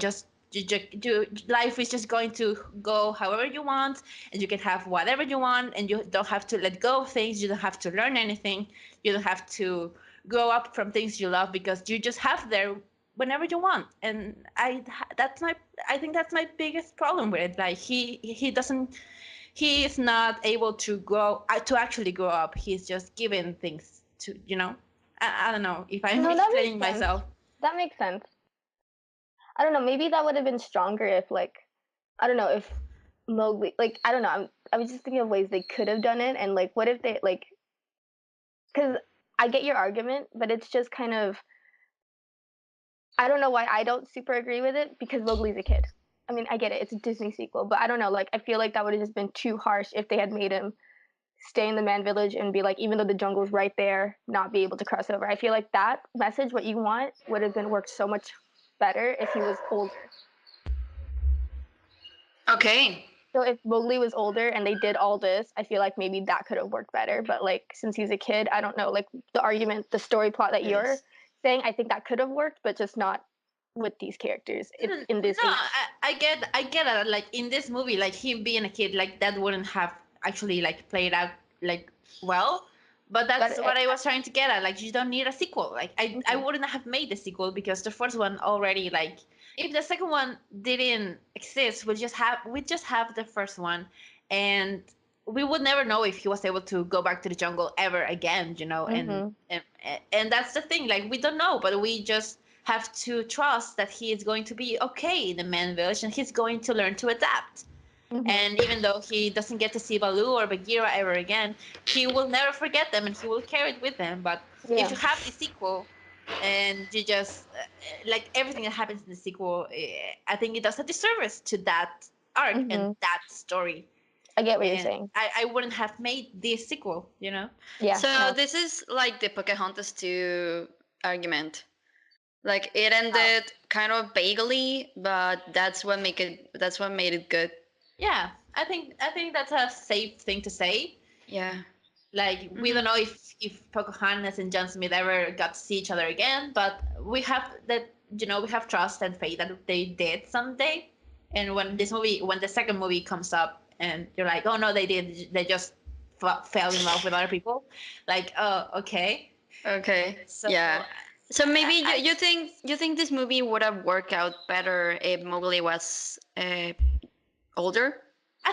B: life is just going to go however you want, and you can have whatever you want, and you don't have to let go of things. You don't have to learn anything. You don't have to grow up from things you love, because you just have there whenever you want. And I think that's my biggest problem with it. Like he is not able to actually grow up. He's just given things to I don't know if I'm
D: No, that makes
B: explaining
D: sense.
B: myself.
D: That makes sense. I don't know. Maybe that would have been stronger if, like, I don't know, if Mowgli, like, I don't know. I was just thinking of ways they could have done it, and like, what if they like? Because I get your argument, but it's just kind of, I don't know why I don't super agree with it, because Mowgli's a kid. I mean, I get it. It's a Disney sequel, but I don't know. Like, I feel like that would have just been too harsh if they had made him stay in the man village and be like, even though the jungle's right there, not be able to cross over. I feel like that message, what you want, would have been worked so much better if he was older.
C: Okay.
D: So if Mowgli was older and they did all this, I feel like maybe that could have worked better. But like since he's a kid, I don't know. Like the argument, the story plot that you're
C: Yes.
D: saying, I think that could have worked, but just not with these characters in this
B: No,
D: age.
B: I get it. Like in this movie, like him being a kid, like that wouldn't have actually like played out like well. But that's
D: But
B: what I was trying to get at. Like you don't need a sequel. Like I wouldn't have made the sequel, because the first one already, like if the second one didn't exist, we just have the first one, and we would never know if he was able to go back to the jungle ever again. And that's the thing. Like we don't know, but we just have to trust that he is going to be okay in the man village, and he's going to learn to adapt. And even though he doesn't get to see Baloo or Bagheera ever again, he will never forget them, and he will carry it with him. But if you have the sequel and you just like everything that happens in the sequel, I think it does a disservice to that arc and that story.
D: I get what you're
B: And
D: saying.
B: I wouldn't have made this sequel.
D: Yeah.
C: So
D: no.
C: this is like the Pocahontas 2 argument. Like it ended kind of vaguely, but that's what made it good.
B: Yeah, I think that's a safe thing to say.
C: Yeah.
B: Like we don't know if Pocahontas and John Smith ever got to see each other again, but we have that we have trust and faith that they did someday. And when the second movie comes up, and you're like, oh no, they just fell in love with other people. Like, oh, okay.
C: Okay.
B: So
C: Yeah. So maybe
B: I-
C: you think this movie would have worked out better if Mowgli was older?
B: I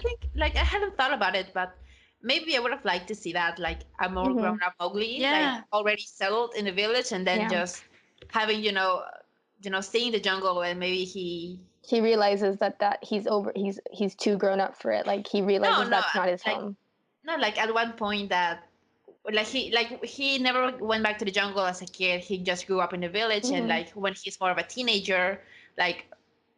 B: think like I hadn't thought about it, but maybe I would have liked to see that, like a more grown up Mowgli,
C: Yeah.
B: like already settled in the village, and then
D: Yeah.
B: just having seeing the jungle, and maybe he
D: realizes that he's too grown up for it. Like he realizes
B: no
D: that's not his
B: like
D: home.
B: no like at one point that he never went back to the jungle as a kid. He just grew up in the village, and like when he's more of a teenager, like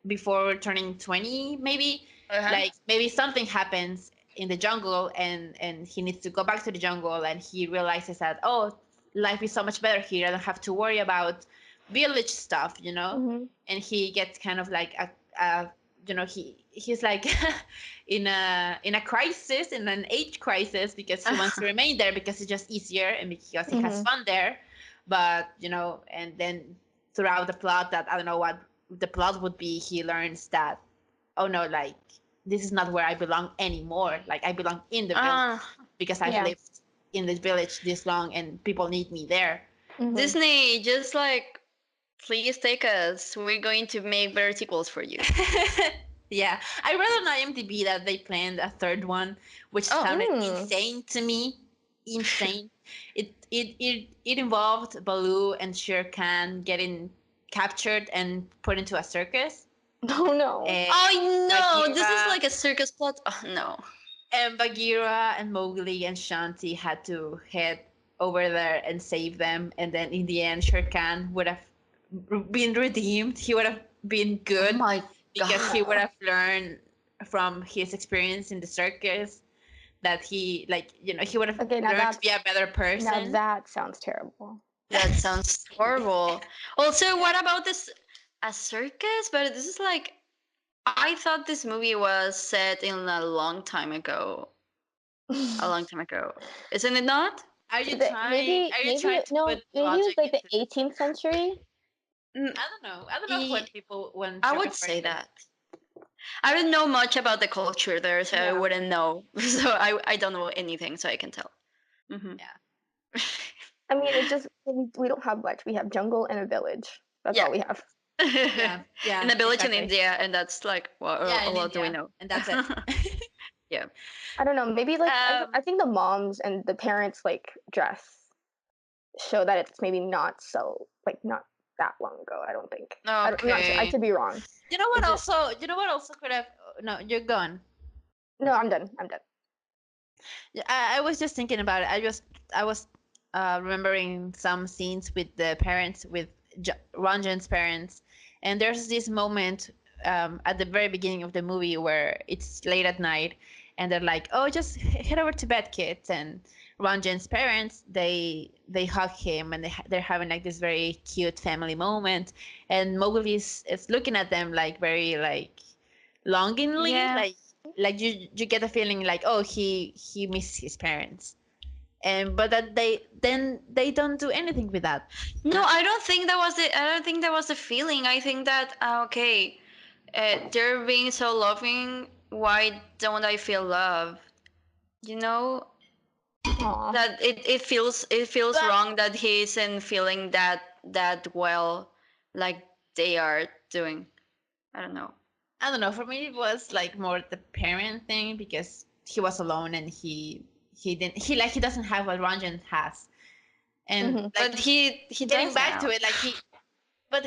B: before turning 20 maybe, like maybe something happens in the jungle, and he needs to go back to the jungle, and he realizes that, oh, life is so much better here. I don't have to worry about village stuff, and he gets kind of like a he's like in a crisis, in an age crisis, because he wants to remain there because it's just easier and because he has fun there. But and then throughout the plot, that I don't know what the plot would be, he learns that, oh no, like this is not where I belong anymore. Like I belong in the village because I've lived in the village this long and people need me there.
C: Disney, just like, please take us. We're going to make better sequels for you.
B: Yeah, I read on IMDb that they planned a third one, which sounded insane to me. Insane. It involved Baloo and Shere Khan getting captured and put into a circus.
D: Oh no!
C: Oh no! This is like a circus plot. Oh no!
B: And Bagheera and Mowgli and Shanti had to head over there and save them. And then in the end, Shere Khan would have been redeemed. He would have been good.
C: Oh my God.
B: Because he would have learned from his experience in the circus that he would have learned to be a better person.
D: Now that sounds terrible.
C: That sounds horrible. Also, what about this? A circus? But this is like, I thought this movie was set in a long time ago. A long time ago, isn't it not?
B: Are you trying? Are you trying to put
D: maybe it was like the 18th century.
B: I don't know. I don't know when
C: I would say that. I don't know much about the culture there, so I wouldn't know. So I don't know anything, so I can tell.
B: Yeah.
D: I mean, it's just we don't have much. We have jungle and a village. That's all we have.
B: Yeah.
C: And a village in India, and that's like what do we know?
B: And that's it.
C: Yeah.
D: I don't know. Maybe like I think the moms and the parents like dress show that it's maybe not so like not that long ago. I don't think.
C: Okay.
D: I'm not sure. I could be wrong.
B: You know what? Also could have. No, you're gone.
D: No, I'm done.
B: I was just thinking about it. I was remembering some scenes with the parents, with Ranjan's parents, and there's this moment at the very beginning of the movie where it's late at night, and they're like, "Oh, just head over to bed, kids." And Ranjan's parents, they hug him, and they're having like this very cute family moment, and Mowgli is looking at them like very like longingly, like you get a feeling like, oh, he missed his parents. But that they don't do anything with that.
C: No, I don't think that was the feeling. I think that they're being so loving. Why don't I feel love?
D: Aww.
C: That it feels wrong that he isn't feeling that well, like they are doing. I don't know.
B: For me it was like more the parent thing, because he was alone and he doesn't have what Ranjan has, and
C: but he
B: getting back
C: now.
B: to it, like but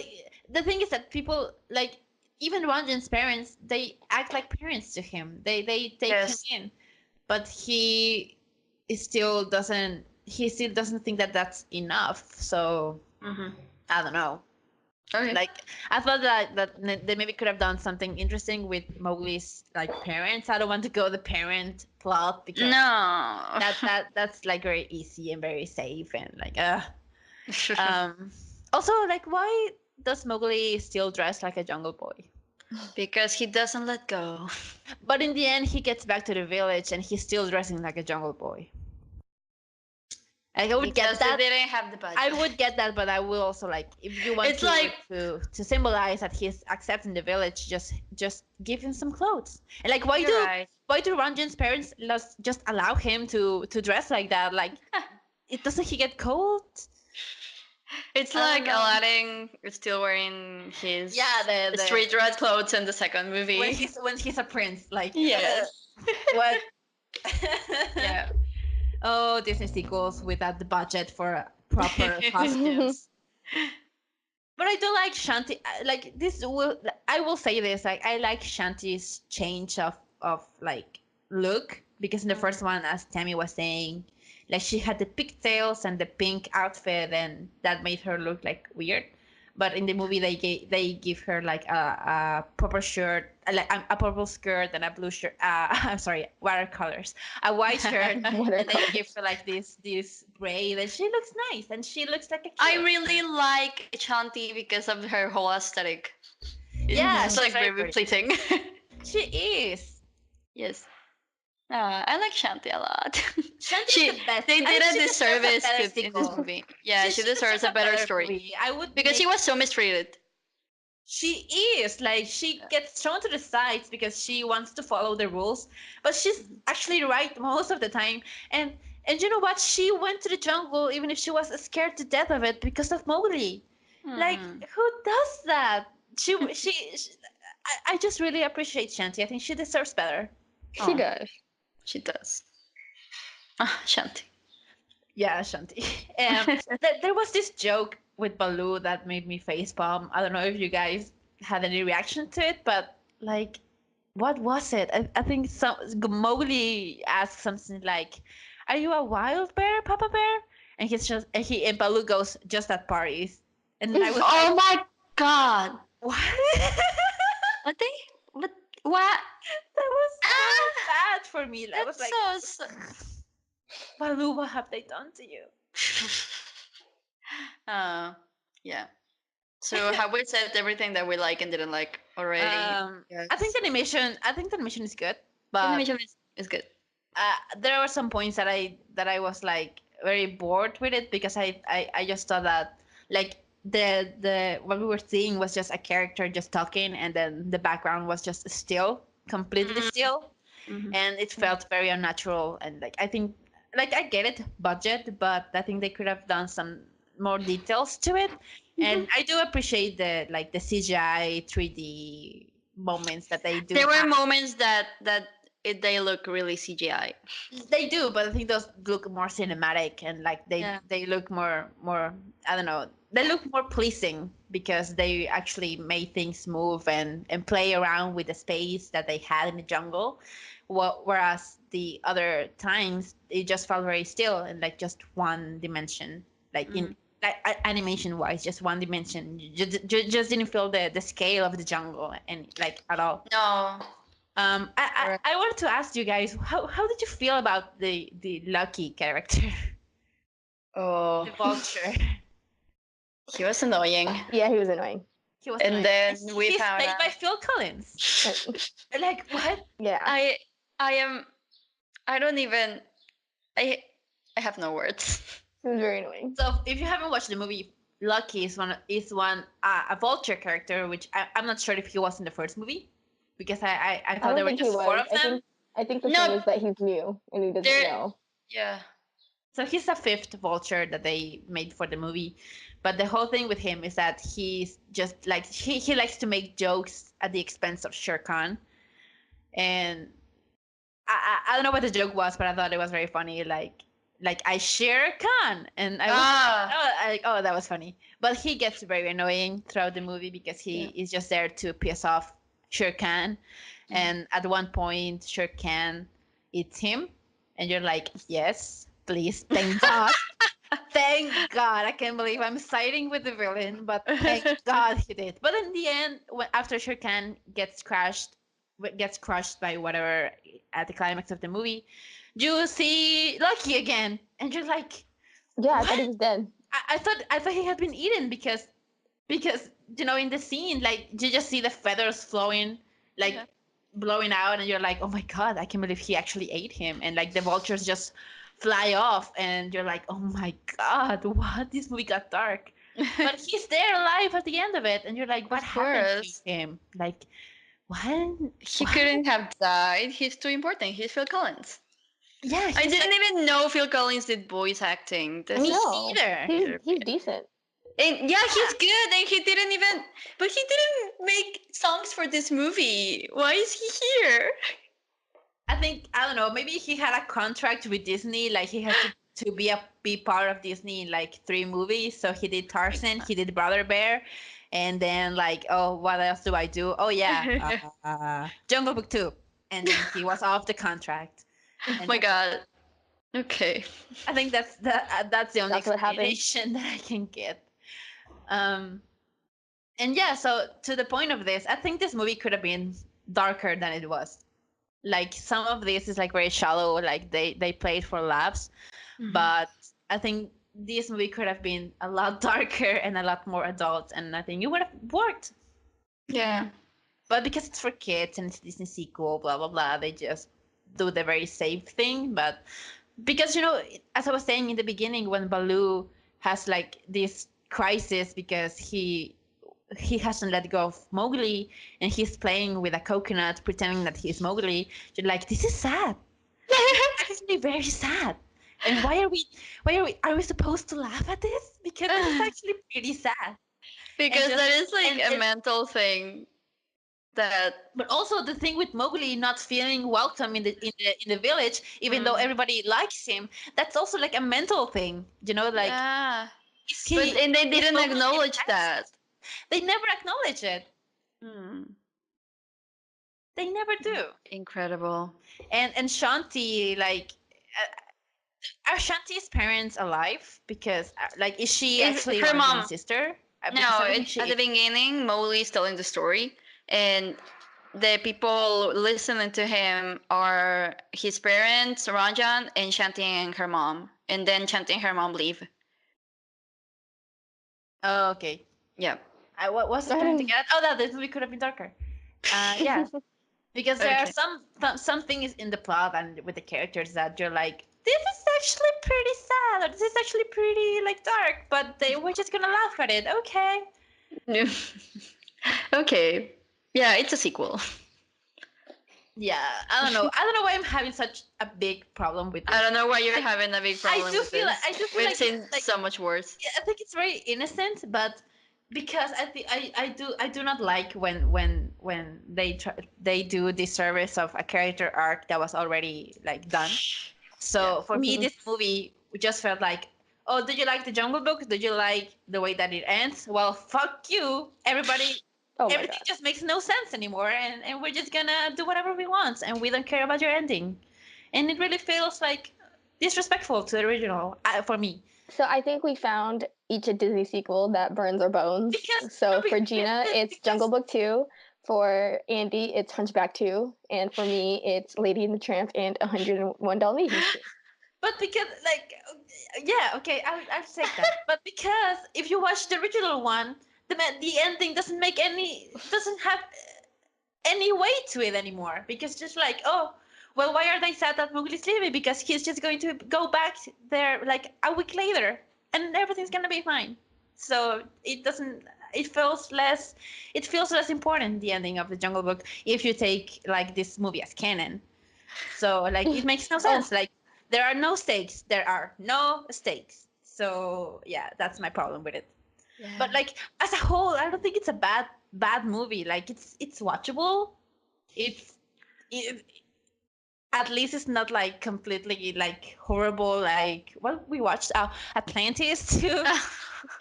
B: the thing is that people, like even Ranjan's parents, they act like parents to him. They take him in, but he still doesn't think that that's enough. So I don't know.
C: Okay.
B: Like I thought that they maybe could have done something interesting with Mowgli's like parents. I don't want to go the parent plot because that's like very easy and very safe and like also, like, why does Mowgli still dress like a jungle boy?
C: Because he doesn't let go.
B: But in the end, he gets back to the village and he's still dressing like a jungle boy. I would get that.
C: They didn't have the budget.
B: I would get that, but I will also like, if you want to symbolize that he's accepting the village, just give him some clothes. And like, why do Ranjan's parents just allow him to dress like that? Like, doesn't he get cold?
C: It's like Aladdin is still wearing his the street rat clothes in the second movie.
B: When he's a prince, like
C: what?
B: Yeah. Oh, Disney sequels without the budget for proper costumes. But I do like Shanti. Like this will I will say this. Like I like Shanti's change of like look because in the first one, as Tammy was saying, like she had the pigtails and the pink outfit, and that made her look like weird. But in the movie, they give her like a purple shirt, like a purple skirt and a blue shirt. I'm sorry, watercolors, a white shirt, and they give her like this braid, and she looks nice, and she looks like a kid.
C: I really like Shanti because of her whole aesthetic.
B: Yeah,
C: It's
B: she's
C: like
B: very
C: very
B: pretty.
C: pleasing.
B: She is.
C: Yes. I like Shanti a lot.
B: Shanti is the best.
C: They
B: I
C: did
B: think
C: a
B: she deserves a
C: disservice
B: better
C: in this
B: sequel.
C: movie. Yeah, she deserves a better story
B: movie. I would
C: because she
B: make-
C: was so mistreated.
B: She is like she gets thrown to the sides because she wants to follow the rules, but she's actually right most of the time. And you know what? She went to the jungle even if she was scared to death of it because of Mowgli. Like who does that? I just really appreciate Shanti. I think she deserves better.
D: She does.
C: She does. Ah, Shanti.
B: Yeah, Shanti. There was this joke with Baloo that made me facepalm. I don't know if you guys had any reaction to it, but like, what was it? I think some Mowgli asked something like, "Are you a wild bear, Papa Bear?" And and Baloo goes, "Just at parties." And I was
C: Oh my god.
B: "What?"
C: What they? What?
B: That was so bad for me. I was like,
C: so.
B: "Baloo, what have they done to you?"
C: Yeah. So have we said everything that we like and didn't like already? Yes.
B: I think the animation is good,
C: The
B: but
C: animation is good.
B: there were some points that I was like very bored with it because I just thought that like the what we were seeing was just a character just talking, and then the background was just still, completely still, and it felt very unnatural. And like I think, like I get it, budget, but I think they could have done some more details to it. And I do appreciate the CGI 3D moments that they do.
C: There were moments that they look really CGI.
B: They do, but I think those look more cinematic, and like they look more I don't know, they look more pleasing because they actually made things move and play around with the space that they had in the jungle. Whereas the other times it just felt very still and like just one dimension, like in like animation wise, just one dimension. You just didn't feel the scale of the jungle and like at all.
C: No.
B: I wanted to ask you guys, how did you feel about the Lucky character,
C: Oh,
B: the vulture?
C: he was annoying.
D: Yeah, he was annoying.
B: He was
C: And
B: annoying.
C: then
B: And
C: we
B: he's
C: found
B: played
C: out.
B: by Phil Collins. Like what?
D: Yeah.
C: I am. I don't even. I have no words.
D: It was very annoying.
B: So if you haven't watched the movie, Lucky is one a vulture character, which I'm not sure if he was in the first movie, because I thought there were just four of them.
D: I think the
C: No.
D: thing is that he's new and he doesn't know.
C: Yeah.
B: So he's a fifth vulture that they made for the movie. But the whole thing with him is that he's just like he likes to make jokes at the expense of Shere Khan. And I don't know what the joke was, but I thought it was very funny. Like I Shere Khan, and I was oh, that was funny. But he gets very annoying throughout the movie because he is just there to piss off Shere Khan. And at one point, Shere Khan eats him, and you're like, yes, please, thank God. Thank God. I can't believe I'm siding with the villain, but thank God he did. But in the end, after Shere Khan gets crushed by whatever at the climax of the movie, you see Lucky again, and you're like,
D: Yeah,
B: what?
D: I thought he was dead.
B: I thought he had been eaten because in the scene, like you just see the feathers flowing, like blowing out, and you're like, oh my God, I can't believe he actually ate him. And like the vultures just fly off, and you're like, oh my God, what? This movie got dark. But he's there alive at the end of it, and you're like, what happened to him? Like, what?
C: He couldn't have died. He's too important. He's Phil Collins.
B: Yeah,
C: I didn't even know Phil Collins did voice acting.
B: Me either.
D: He's decent.
C: And yeah, he's good, and he didn't even. But he didn't make songs for this movie. Why is he here?
B: I think I don't know. Maybe he had a contract with Disney, like he had to be a be part of Disney in like 3 movies. So he did Tarzan, he did Brother Bear, and then like, oh, what else do I do? Oh yeah, Jungle Book 2, and then he was off the contract.
C: Oh
B: And
C: my god. Okay.
B: I think that's the only
D: That's what happened.
B: explanation that I can get. And yeah, so to the point of this, I think this movie could have been darker than it was. Like some of this is like very shallow, like they played for laughs, but I think this movie could have been a lot darker and a lot more adult, and I think it would have worked.
C: Yeah.
B: But because it's for kids and it's a Disney sequel, blah blah blah, they just do the very safe thing. But because as I was saying in the beginning, when Baloo has like this crisis because he hasn't let go of Mowgli and he's playing with a coconut pretending that he's Mowgli, you're like, this is sad. It's actually very sad. And why are we supposed to laugh at this? Because it's actually pretty sad.
C: Because
B: just-
C: that is like
B: and-
C: a mental thing that
B: But also the thing with Mowgli not feeling welcome in the village, even though everybody likes him, that's also like a mental thing. Like
C: yeah.
B: is
C: But
B: he?
C: and they
B: is
C: didn't
B: Mowgli
C: acknowledge
B: depressed?
C: that.
B: They never acknowledge it. They never do.
C: Incredible.
B: And Shanti, like, are Shanti's parents alive? Because like, is she
C: Is
B: actually
C: her
B: Orangeni's
C: mom?
B: sister? Because
C: No,
B: I don't think she
C: at the
B: is.
C: beginning, Mowgli is telling the story, and the people listening to him are his parents, Ranjan, and Shanti and her mom. And then Shanti and her mom leave.
B: Oh, okay.
C: Yeah.
B: I was
D: I
B: trying to
D: didn't-
B: get. Oh, that this movie could have been darker. Yeah, because there are
C: Okay.
B: some things in the plot and with the characters that you're like, this is actually pretty sad, or this is actually pretty like dark, but we're just gonna laugh at it. Okay.
C: Okay. Yeah, it's a sequel.
B: Yeah, I don't know. I don't know why I'm having such a big problem with this.
C: I don't know why you're having a big problem with this.
B: I do feel
C: We've
B: like
C: seen
B: like
C: so much worse.
B: I think it's very innocent, but because I think I do not like when they do the service of a character arc that was already like done. So for me, this movie just felt like, oh, did you like the Jungle Book? Did you like the way that it ends? Well, fuck you, everybody.
D: Oh my
B: Everything
D: god.
B: just makes no sense anymore, and we're just gonna do whatever we want, and we don't care about your ending. And it really feels like disrespectful to the original for me.
D: So I think we found each a Disney sequel that burns our bones. So for Gina, it's Jungle Book 2. For Andy, it's Hunchback 2. And for me, it's Lady and the Tramp and 101 Dalmatians 2.
B: But because, like, yeah, okay, I'll take that. But because if you watch the original one, the ending doesn't have any weight to it anymore. Because just like, oh, well, why are they sad that Mowgli's leaving? Because he's just going to go back there like a week later, and everything's gonna be fine. So it doesn't. It feels less important, the ending of the Jungle Book, if you take like this movie as canon. So like it makes no sense. Like there are no stakes. There are no stakes. So yeah, that's my problem with it.
C: Yeah.
B: But like as a whole, I don't think it's a bad movie. Like it's watchable. It at least it's not like completely like horrible. Like well, we watched Atlantis too,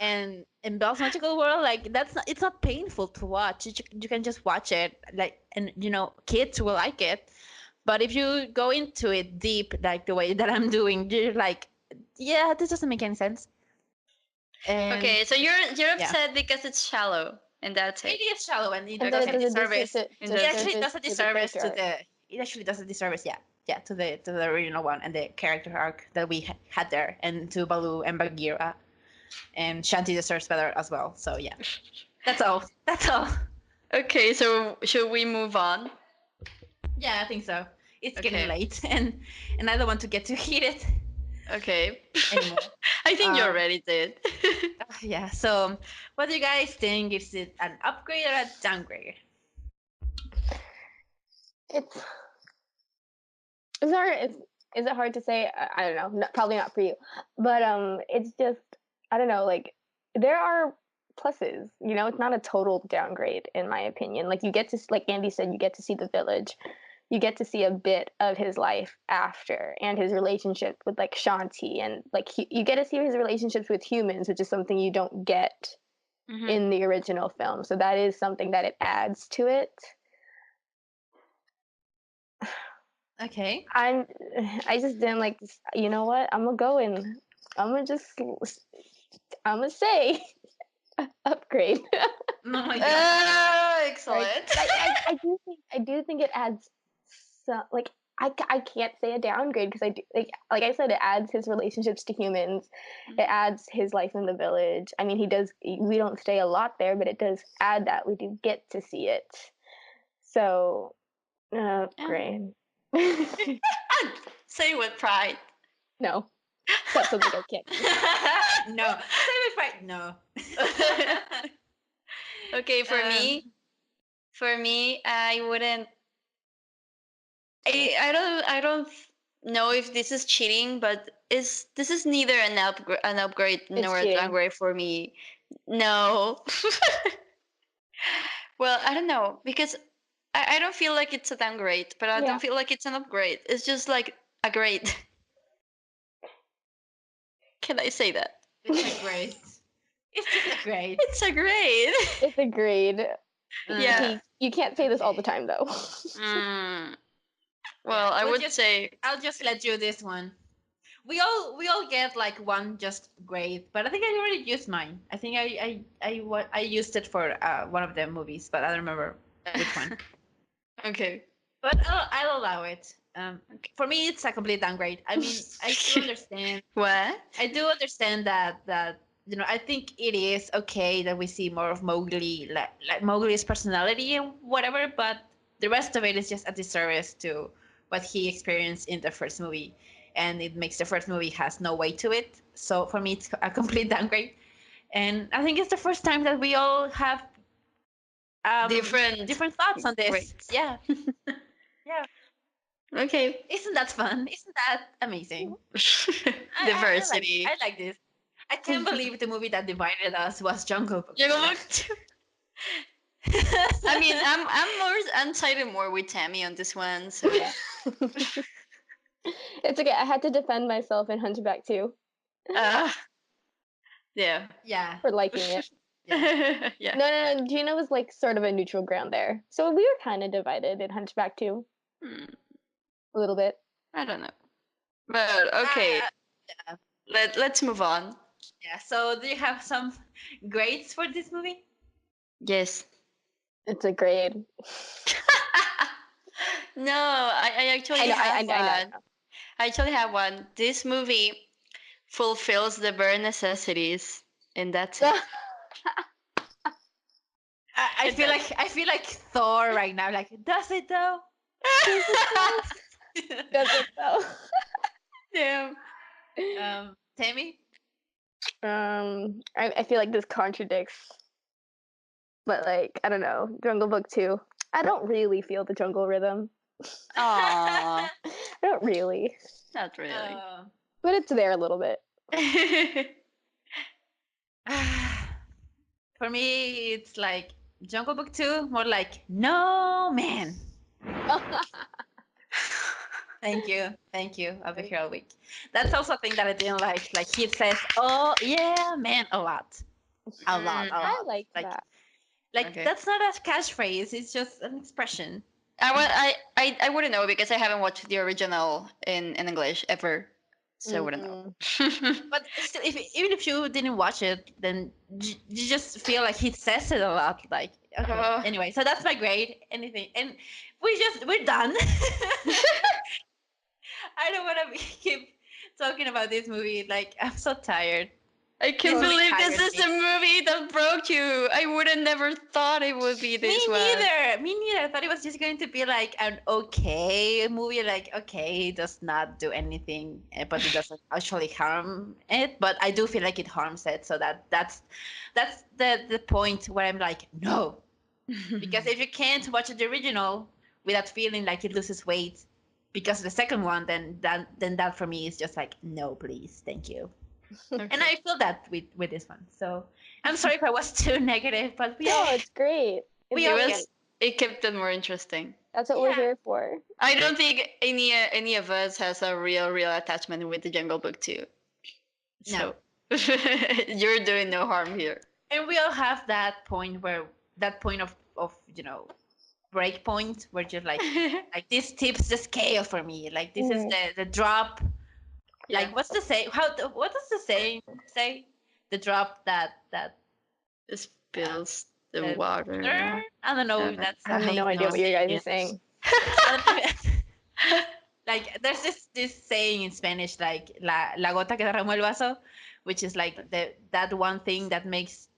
B: and Belle's Magical World. Like it's not painful to watch. You can just watch it. Like and kids will like it. But if you go into it deep, like the way that I'm doing, you're like, yeah, this doesn't make any sense. And
C: Okay, so you're upset because it's shallow, and that's it.
B: it is shallow, and it
D: And
B: does
D: then
B: a
D: it does a
B: disservice.
C: And
B: It
C: that's
B: actually
C: it.
B: does a disservice to the. It actually does a disservice, yeah, to the original one and the character arc that we had there, and to Baloo and Bagheera, and Shanti deserves better as well. So yeah, that's all. That's all.
C: Okay, so should we move on?
B: Yeah, I think so. It's
C: Okay.
B: getting late, and I don't want to get too heated
C: Okay.
B: anymore.
C: I think you
B: Um,
C: already did.
B: Yeah. So, what do you guys think? Is it an upgrade or a downgrade?
D: Is it hard to say? I don't know. Probably not for you. But it's just I don't know. Like there are pluses. It's not a total downgrade in my opinion. Like you get to, like Andy said, you get to see the village. you get to see a bit of his life after, and his relationship with like Shanti, and like you get to see his relationships with humans, which is something you don't get in the original film. So that is something that it adds to it.
B: Okay.
D: I just didn't like this. You know what? I'm gonna say upgrade.
B: Oh my god.
C: Excellent.
D: I do think it adds some, like, I can't say a downgrade, because I do, like I said, it adds his relationships to humans. It adds his life in the village. I mean, we don't stay a lot there, but it does add that. We do get to see it. So, upgrade.
C: Say with pride.
D: No, that's something I can't do.
B: No. Say with pride. No.
C: Okay, for me, I wouldn't. I don't know if this is cheating, but this is neither an upgrade nor a
D: cheating.
C: downgrade for me. No. Well, I don't know, because I don't feel like it's a downgrade, but I don't feel like it's an upgrade. It's just like a grade. Can I say that?
B: It's a grade. It's just a grade.
C: It's a grade.
D: It's a grade.
C: Yeah.
D: You can't say this all the time, though.
C: Well, I would say
B: I'll just let you this one. We all get like one just grade, but I think I already used mine. I think I used it for one of the movies, but I don't remember which one.
C: okay.
B: But I'll allow it. For me, it's a complete downgrade. I mean, I do understand.
C: What?
B: I do understand that I think it is okay that we see more of Mowgli, like Mowgli's personality and whatever, but the rest of it is just a disservice to what he experienced in the first movie, and it makes the first movie has no weight to it. So for me, it's a complete downgrade, and I think it's the first time that we all have different thoughts on this.
C: Grades.
B: Yeah, yeah.
C: Okay.
B: Isn't that fun? Isn't that amazing?
C: Diversity.
B: I like this. I can't believe the movie that divided us was Jungle Book.
C: Jungle Book 2. I mean, I'm siding more with Tammy on this one. So
D: It's okay. I had to defend myself in Hunchback too.
C: Yeah.
B: Yeah.
D: For liking it.
C: Yeah.
D: No. Gina was like sort of a neutral ground there. So we were kind of divided in Hunchback too. A little bit.
C: I don't know. But okay. Let's move on.
B: Yeah. So do you have some grades for this movie?
C: Yes.
D: It's a grade.
C: No, I actually have one. I actually have one. This movie fulfills the bare necessities, and that's it.
B: I feel like Thor right now. Like, does it though?
D: Does it though?
C: Damn.
B: Tammy?
D: I feel like this contradicts, but like, I don't know, Jungle Book 2. I don't really feel the jungle rhythm.
C: Aww.
D: I don't really.
C: Not really.
D: But it's there a little bit.
B: For me, it's like Jungle Book 2, more like, no, man. Thank you. I'll be here all week. That's also a thing that I didn't like. Like, he says, oh, yeah, man, a lot.
D: I like that.
B: Like,
C: Okay.
B: that's not a catchphrase. It's just an expression.
C: I wouldn't know, because I haven't watched the original in English ever, so I wouldn't know.
B: But still, even if you didn't watch it, then you just feel like he says it a lot. Like, okay. Anyway, so that's my grade. Anything, and we're done. I don't want to keep talking about this movie. Like, I'm so tired.
C: I can't believe this is the movie that broke you. I would have never thought it would be this one.
B: Me neither. I thought it was just going to be like an okay movie. Like, okay, it does not do anything, but it doesn't actually harm it. But I do feel like it harms it. So that's the point where I'm like, no. Because if you can't watch the original without feeling like it loses weight because of the second one, then that for me is just like, no, please, thank you. Okay. And I feel that with this one. So I'm sorry if I was too negative, but
D: no, it's great.
C: It It kept it more interesting.
D: That's what we're here for.
C: I don't think any of us has a real attachment with the Jungle Book too. So you're doing no harm here.
B: And we all have that point of break point where you're like this tips the scale for me. Like this is the drop.
C: Yeah.
B: Like what's the say? What does the saying say? The drop that
C: It spills the water.
B: I don't know. That's
D: I have no idea what you guys are saying.
B: Like there's this saying in Spanish, like la gota que derramó el vaso, which is like that one thing that makes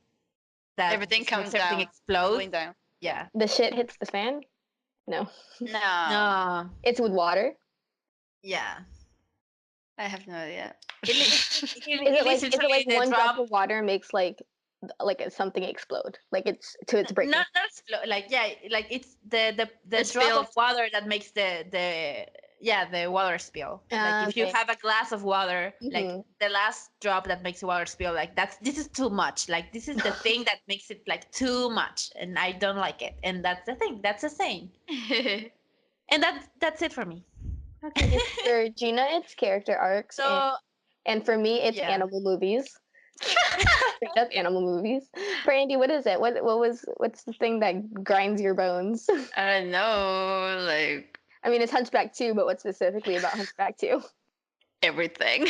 C: everything comes down,
B: explode.
C: Down.
B: Yeah.
D: The shit hits the fan? No.
B: No.
D: It's with water?
B: Yeah.
C: I have no idea.
D: Is it like one drop of water makes like something explode? Like it's to its breaking?
B: Not explode. Like like it's the drop of water that makes the water spill. Like if you have a glass of water, like the last drop that makes the water spill, like this is too much. Like this is the thing that makes it like too much, and I don't like it. And that's the thing. That's the saying. And that's it for me.
D: Okay, for Gina, it's character arcs.
B: So,
D: and for me, it's animal movies. Straight up animal movies. For Andy, what is it? What's the thing that grinds your bones?
C: I don't know. Like,
D: I mean, it's Hunchback 2, but what specifically about Hunchback 2?
C: Everything.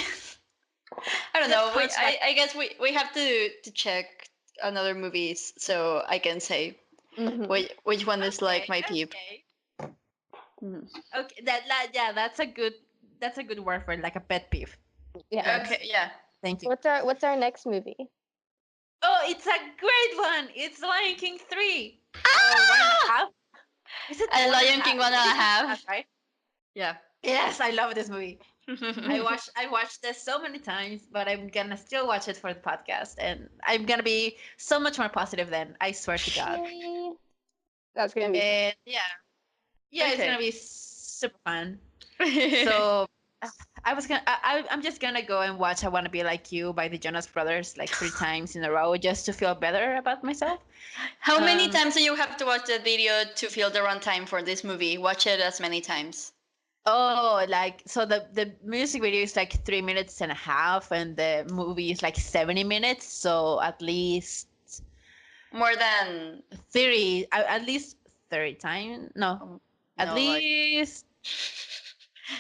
C: I don't know. I guess we have to check another movies so I can say which one is like my peep.
B: Okay, that's a good word for it, like a pet peeve.
D: Yeah.
C: Okay. Yeah.
B: Thank you.
D: What's our next movie?
B: Oh, it's a great one. It's Lion King 3. Ah! 1.5. Is it
C: Lion King 1.5?
B: Right?
C: Yeah.
B: Yes, I love this movie. I watched this so many times, but I'm gonna still watch it for the podcast, and I'm gonna be so much more positive then. I swear to God.
D: Yay. That's gonna be
B: fun. It's gonna be super fun. So I'm just gonna go and watch I Wanna Be Like You by the Jonas Brothers like 3 times in a row just to feel better about myself.
C: How many times do you have to watch that video to feel the runtime for this movie? Watch it as many times.
B: Oh, like so the music video is like 3 minutes and a half, and the movie is like 70 minutes. So at least
C: more than
B: 30, at least 30 times. No, at least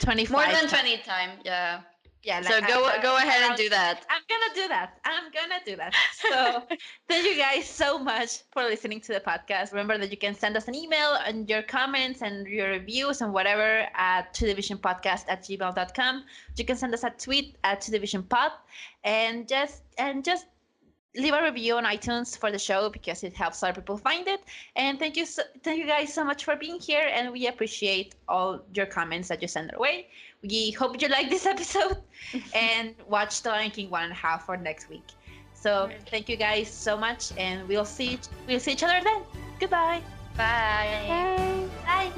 B: 25.
C: More than 20 times, yeah.
B: Yeah. Like
C: so go ahead and do that.
B: I'm gonna do that. So thank you guys so much for listening to the podcast. Remember that you can send us an email and your comments and your reviews and whatever at twodivisionpodcast@gmail.com. You can send us a tweet at twodivisionpod and just leave a review on iTunes for the show because it helps other people find it. And thank you guys so much for being here, and we appreciate all your comments that you send our way. We hope you like this episode and watch The Lion King 1.5 for next week. So thank you guys so much, and we'll see each other then. Goodbye.
C: Bye.
B: Bye.